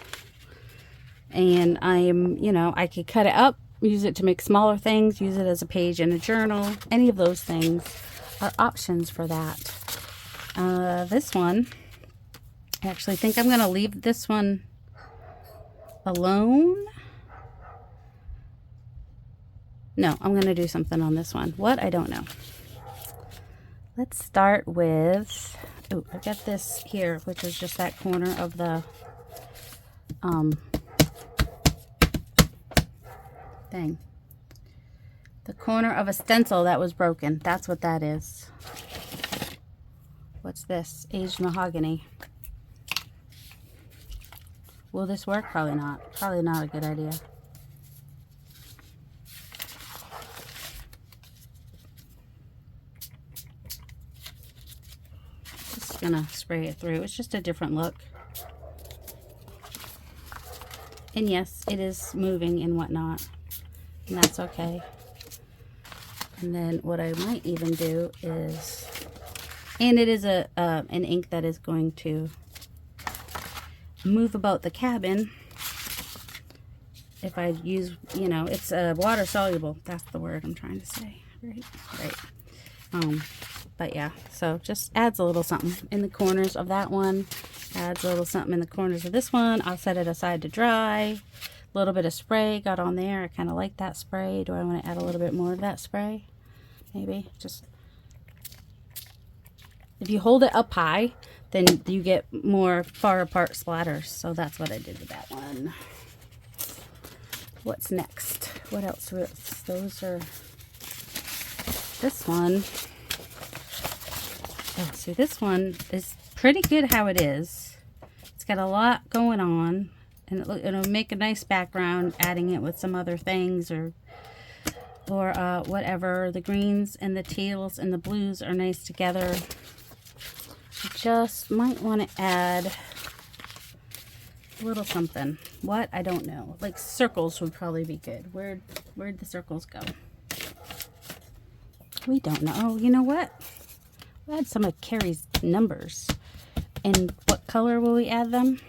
and I am, you know, I could cut it up, use it to make smaller things, use it as a page in a journal. Any of those things are options for that. This one, I actually think I'm going to leave this one alone. No, I'm going to do something on this one. What? I don't know. Let's start with, oh, I got this here, which is just that corner of the thing. The corner of a stencil that was broken. That's what that is. What's this? Aged mahogany. Will this work? Probably not. Probably not a good idea. Gonna spray it through. It's just a different look, and yes, it is moving and whatnot, and that's okay. And then what I might even do is, and it is a an ink that is going to move about the cabin. If I use, you know, it's water soluble. That's the word I'm trying to say. Right. But yeah, so just adds a little something in the corners of that one, adds a little something in the corners of this one. I'll set it aside to dry. A little bit of spray got on there. I kind of like that spray. Do I want to add a little bit more of that spray? Maybe. Just, if you hold it up high, then you get more far apart splatters. So that's what I did with that one. What's next? What else? Those are, this one. Oh, see, this one is pretty good how it is. It's got a lot going on, and it'll make a nice background, adding it with some other things or whatever. The greens and the teals and the blues are nice together. You just might want to add a little something. What? I don't know. Like circles would probably be good. Where'd the circles go? We don't know. Oh, you know what? We'll add some of Carrie's numbers. And what color will we add them?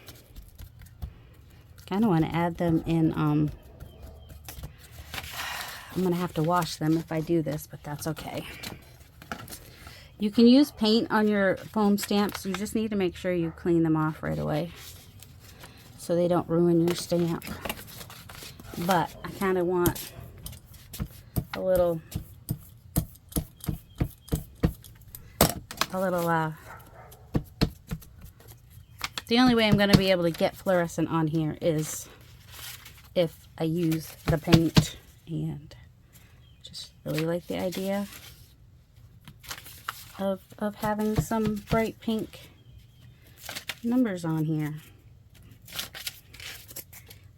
Kind of want to add them in, I'm going to have to wash them if I do this, but that's okay. You can use paint on your foam stamps. You just need to make sure you clean them off right away so they don't ruin your stamp. But I kind of want a little the only way I'm going to be able to get fluorescent on here is if I use the paint, and just really like the idea of having some bright pink numbers on here.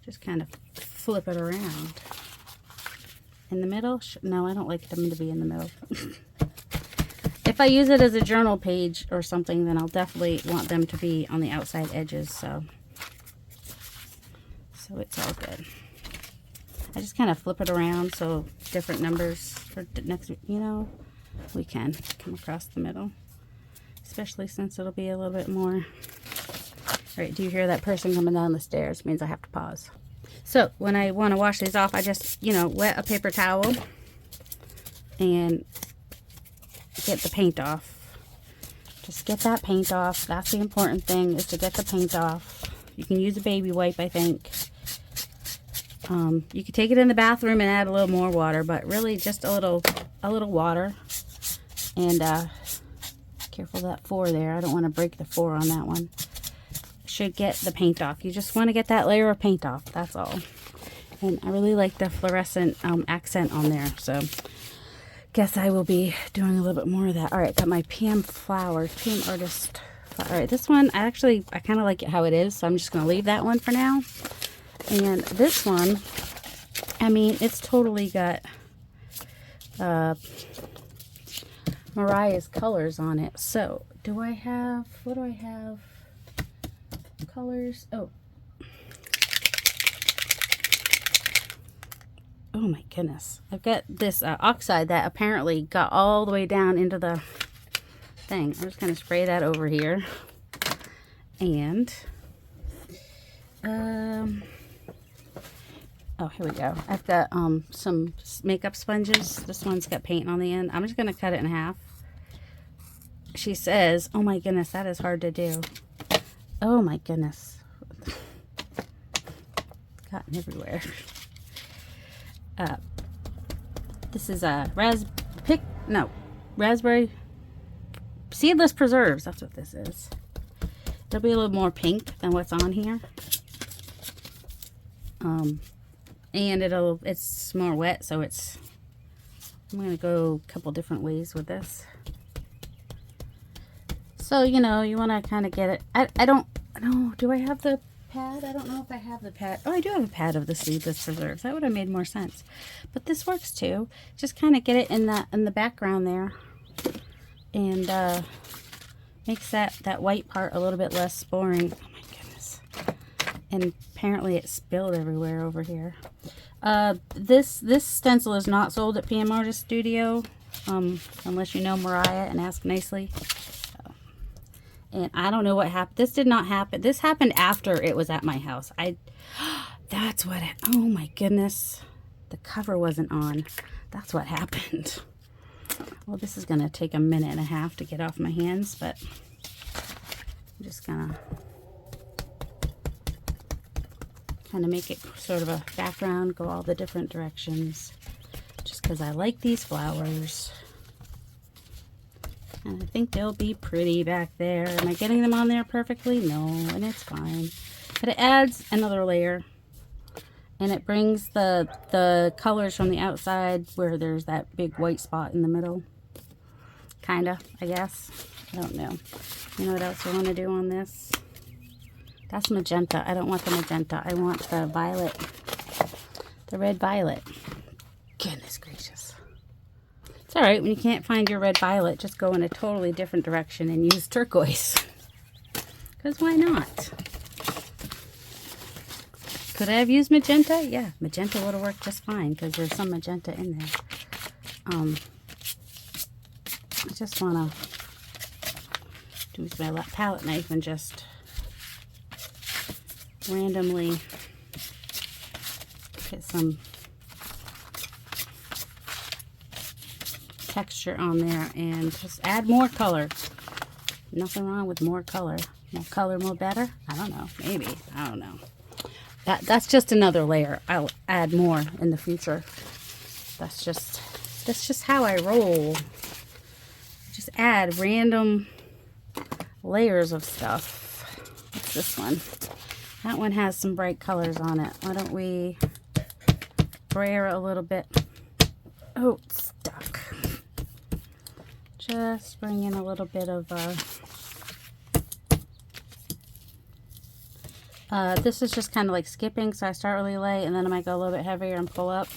Just kind of flip it around. In the middle? No, I don't like them to be in the middle. If I use it as a journal page or something, then I'll definitely want them to be on the outside edges, so it's all good. I just kind of flip it around so different numbers for next, you know, we can come across the middle, especially since it'll be a little bit more. All right, do you hear that person coming down the stairs? It means I have to pause. So when I want to wash these off, I just, you know, wet a paper towel and get the paint off. Just get that paint off. That's the important thing, is to get the paint off. You can use a baby wipe, I think. You could take it in the bathroom and add a little more water, but really just a little water. And careful that 4 there. I don't want to break the 4 on that one. Should get the paint off. You just want to get that layer of paint off. That's all. And I really like the fluorescent accent on there. So guess I will be doing a little bit more of that. All right, got my PM Artist. All right, this one I kind of like it how it is, so I'm just going to leave that one for now. And this one, I mean, it's totally got Mariah's colors on it. So what do I have? Colors. Oh my goodness, I've got this oxide that apparently got all the way down into the thing. I'm just going to spray that over here. And oh, here we go. I've got some makeup sponges. This one's got paint on the end. I'm just going to cut it in half. She says, oh my goodness, that is hard to do. Oh my goodness. It's gotten everywhere. This is a raspberry seedless preserves. That's what this is. It'll be a little more pink than what's on here. And it's more wet, so I'm gonna go a couple different ways with this. So, you know, you want to kind of get it. I don't know. Do I have the pad? I don't know if I have the pad. Oh, I do have a pad of the seedless preserves. That would have made more sense. But this works too. Just kind of get it in the background there, and makes that white part a little bit less boring. Oh my goodness! And apparently it spilled everywhere over here. This stencil is not sold at PM Artist Studio, unless you know Mariah and ask nicely. And I don't know what happened. This did not happen. This happened after it was at my house. That's what, oh my goodness. The cover wasn't on. That's what happened. Well, this is going to take a minute and a half to get off my hands, but I'm just going to kind of make it sort of a background, go all the different directions, just because I like these flowers. And I think they'll be pretty back there. Am I getting them on there perfectly? No, and it's fine. But it adds another layer. And it brings the colors from the outside where there's that big white spot in the middle. Kinda, I guess. I don't know. You know what else I want to do on this? That's magenta. I don't want the magenta. I want the violet. The red violet. Goodness gracious. It's alright, when you can't find your red violet, just go in a totally different direction and use turquoise. Because why not? Could I have used magenta? Yeah, magenta would have worked just fine because there's some magenta in there. I just want to use my palette knife and just randomly get some texture on there and just add more color. Nothing wrong with more color. More color, more better? I don't know. Maybe. I don't know. That's just another layer. I'll add more in the future. That's just how I roll. Just add random layers of stuff. What's this one? That one has some bright colors on it. Why don't we brayer a little bit? Oh, it's stuck. Just bring in a little bit of this is just kind of like skipping, so I start really light and then I might go a little bit heavier and pull up.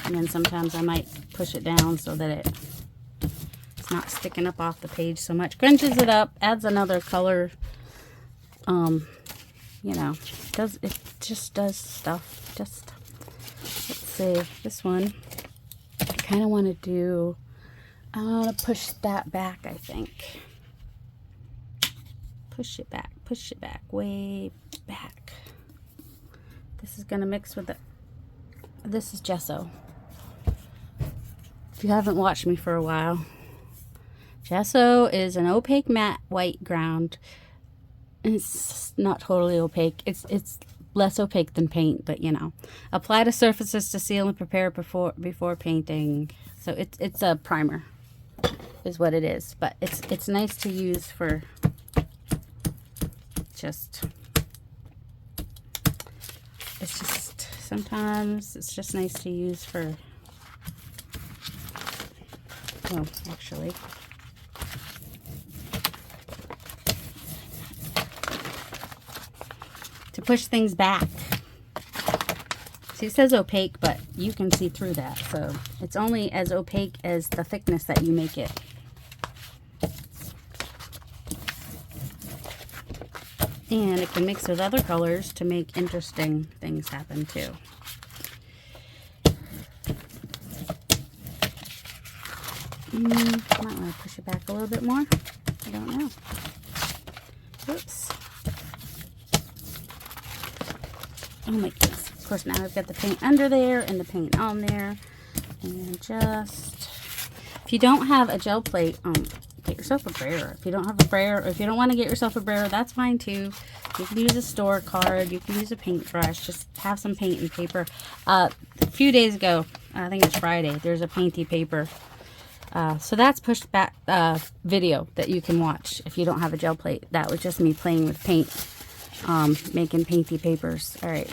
And then sometimes I might push it down so that it's not sticking up off the page so much. Crunches it up, adds another color. You know, it just does stuff. Just, let's see, this one. I kind of want to do, I want to push that back, I think. Push it back, way back. This is going to mix with this is gesso. If you haven't watched me for a while, gesso is an opaque matte white ground. It's not totally opaque. It's less opaque than paint, but you know. Apply to surfaces to seal and prepare before painting. So it's a primer, is what it is. But it's nice to use for sometimes it's just nice to use for, well, actually, to push things back. See, it says opaque, but you can see through that, so it's only as opaque as the thickness that you make it. And it can mix with other colors to make interesting things happen too. Might want to push it back a little bit more. I don't know. Oops. Oh my goodness. Of course, now I've got the paint under there and the paint on there. And just, if you don't have a gel plate, get yourself a brayer. If you don't have a brayer, or if you don't want to get yourself a brayer, that's fine too. You can use a store card. You can use a paintbrush. Just have some paint and paper. A few days ago, I think it's Friday, there's a painty paper. So that's pushed back video that you can watch if you don't have a gel plate. That was just me playing with paint, making painty papers. All right.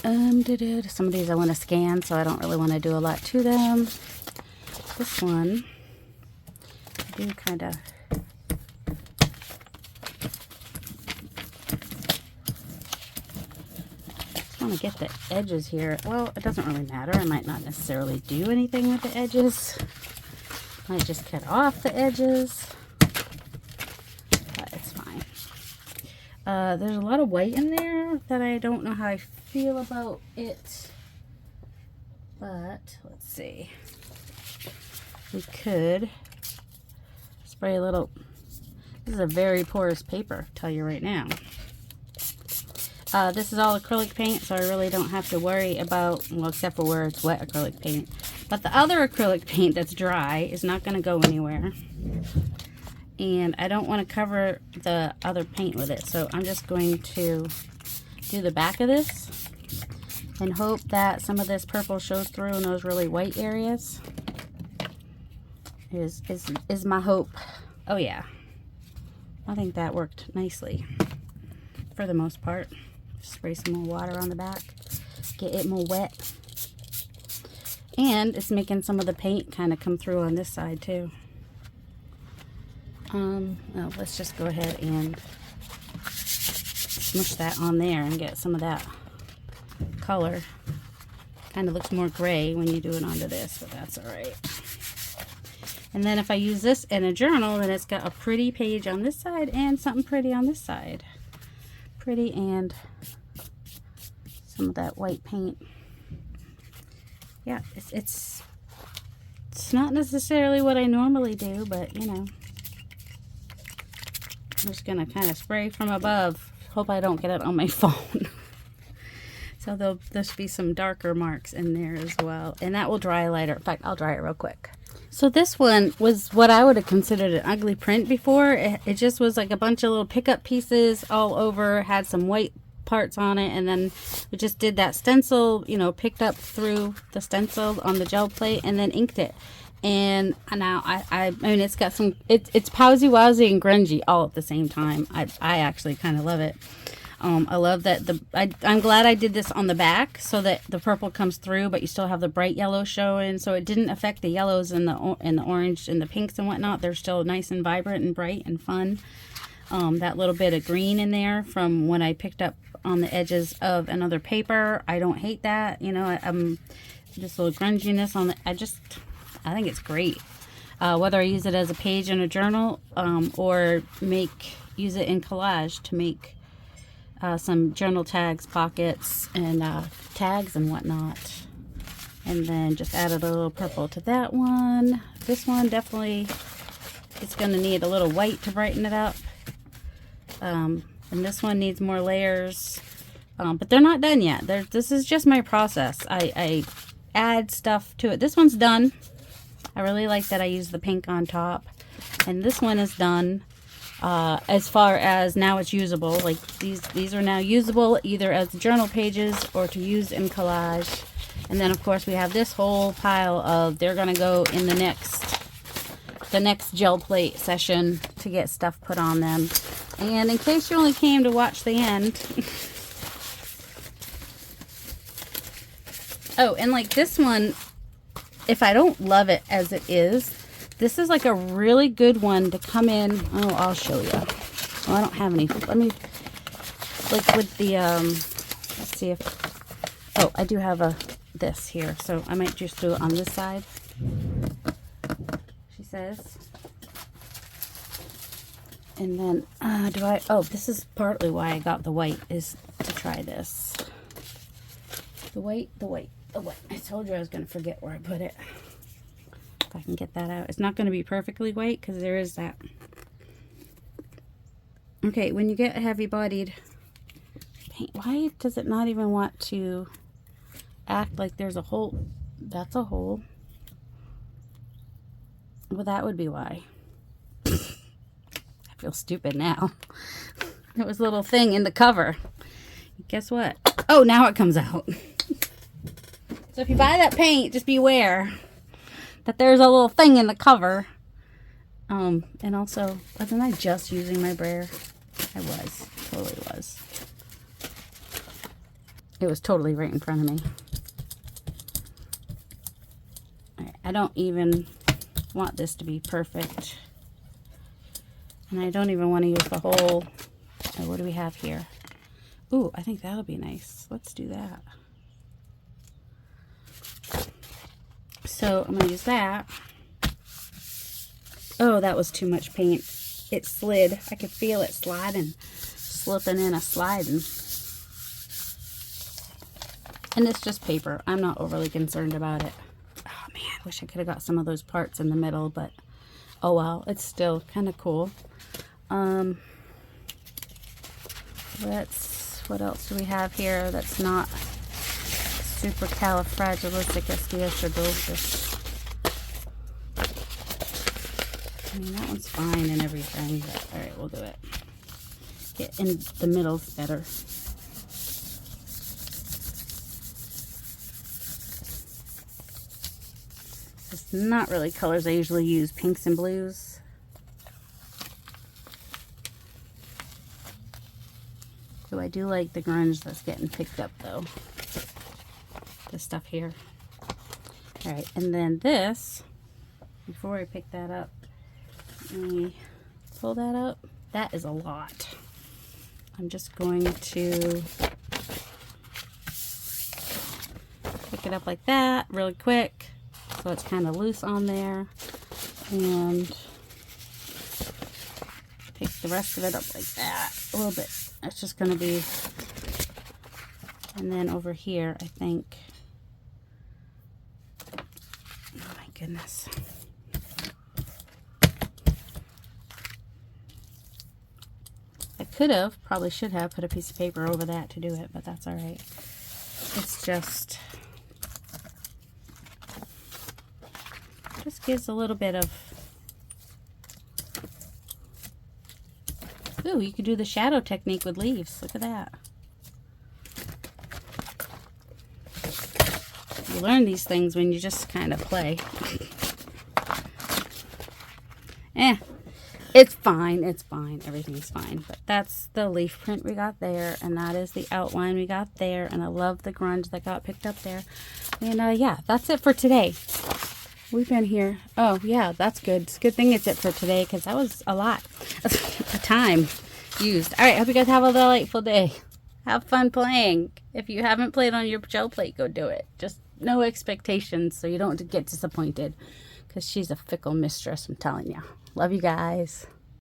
Some of these I want to scan, so I don't really want to do a lot to them. This one, I do kind of, just want to get the edges here. Well, it doesn't really matter. I might not necessarily do anything with the edges. Might just cut off the edges, but it's fine. There's a lot of white in there that I don't know how I feel about it, but let's see. We could spray a little. This is a very porous paper, I'll tell you right now. This is all acrylic paint, so I really don't have to worry about, well, except for where it's wet acrylic paint. But the other acrylic paint that's dry is not going to go anywhere. And I don't want to cover the other paint with it, so I'm just going to do the back of this and hope that some of this purple shows through in those really white areas. Is my hope. Oh yeah, I think that worked nicely for the most part. Spray some more water on the back, get it more wet, and it's making some of the paint kind of come through on this side too. Well, let's just go ahead and smush that on there and get some of that color. Kind of looks more gray when you do it onto this, but that's all right. And then if I use this in a journal, then it's got a pretty page on this side and something pretty on this side. Pretty and some of that white paint. Yeah, it's not necessarily what I normally do, but you know. I'm just gonna kind of spray from above. Hope I don't get it on my phone. So there'll be some darker marks in there as well. And that will dry lighter. In fact, I'll dry it real quick. So this one was what I would have considered an ugly print before. It just was like a bunch of little pickup pieces all over, had some white parts on it, and then we just did that stencil, you know, picked up through the stencil on the gel plate and then inked it. And now I mean, it's got some, it's powsy wowsy and grungy all at the same time. I actually kind of love it. I love that I'm glad I did this on the back so that the purple comes through, but you still have the bright yellow showing, so it didn't affect the yellows and the orange and the pinks and whatnot. They're still nice and vibrant and bright and fun. That little bit of green in there from when I picked up on the edges of another paper, I don't hate that. You know, just a little grunginess on the. I think it's great. Whether I use it as a page in a journal or use it in collage to make some journal tags, pockets, and tags and whatnot. And then just added a little purple to that one. This one definitely, it's going to need a little white to brighten it up. And this one needs more layers. But they're not done yet. This is just my process. I add stuff to it. This one's done. I really like that I use the pink on top. And this one is done. As far as now it's usable, like these are now usable either as journal pages or to use in collage. And then of course we have this whole pile of, they're gonna go in the next gel plate session to get stuff put on them. And in case you only came to watch the end, oh, and like this one, if I don't love it as it is, this is like a really good one to come in. Oh, I'll show you. Oh, I don't have any. Let me, like with the, let's see if, oh, I do have this here. So I might just do it on this side. She says. And then, oh, this is partly why I got the white, is to try this. The white. I told you I was going to forget where I put it. If I can get that out. It's not going to be perfectly white because there is that. Okay, when you get a heavy-bodied paint, why does it not even want to act like there's a hole? That's a hole. Well, that would be why. I feel stupid now. There was a little thing in the cover. Guess what? Oh, now it comes out. So if you buy that paint, just beware that there's a little thing in the cover. And also, wasn't I just using my brayer? I was. Totally was. It was totally right in front of me. Right, I don't even want this to be perfect. And I don't even want to use the whole... Oh, what do we have here? Ooh, I think that'll be nice. Let's do that. So I'm going to use that. Oh, that was too much paint. It slid. I could feel it sliding. Slipping in a sliding. And it's just paper. I'm not overly concerned about it. Oh man, I wish I could have got some of those parts in the middle, but oh well. It's still kind of cool. What else do we have here that's not supercalifragilisticexpialidocious? I mean, that one's fine and everything, but alright, we'll do it. Get in the middle's better. It's not really colors I usually use, pinks and blues. So I do like the grunge that's getting picked up though. This stuff here. Alright, and then this, before I pick that up, let me pull that up. That is a lot. I'm just going to pick it up like that really quick so it's kind of loose on there, and pick the rest of it up like that a little bit. That's just going to be, and then over here I think, oh my goodness, I could have, probably should have put a piece of paper over that to do it, but that's all right. It's just gives a little bit of, ooh, you could do the shadow technique with leaves. Look at that. You learn these things when you just kind of play. It's fine, it's fine, everything's fine. But that's the leaf print we got there, and that is the outline we got there, and I love the grunge that got picked up there. And yeah, that's it for today. We've been here. Oh yeah, that's good. It's a good thing it's it for today, because that was a lot of time used. All right, hope you guys have a delightful day. Have fun playing. If you haven't played on your Gelplate, go do it. Just no expectations so you don't get disappointed, because she's a fickle mistress, I'm telling you. Love you guys.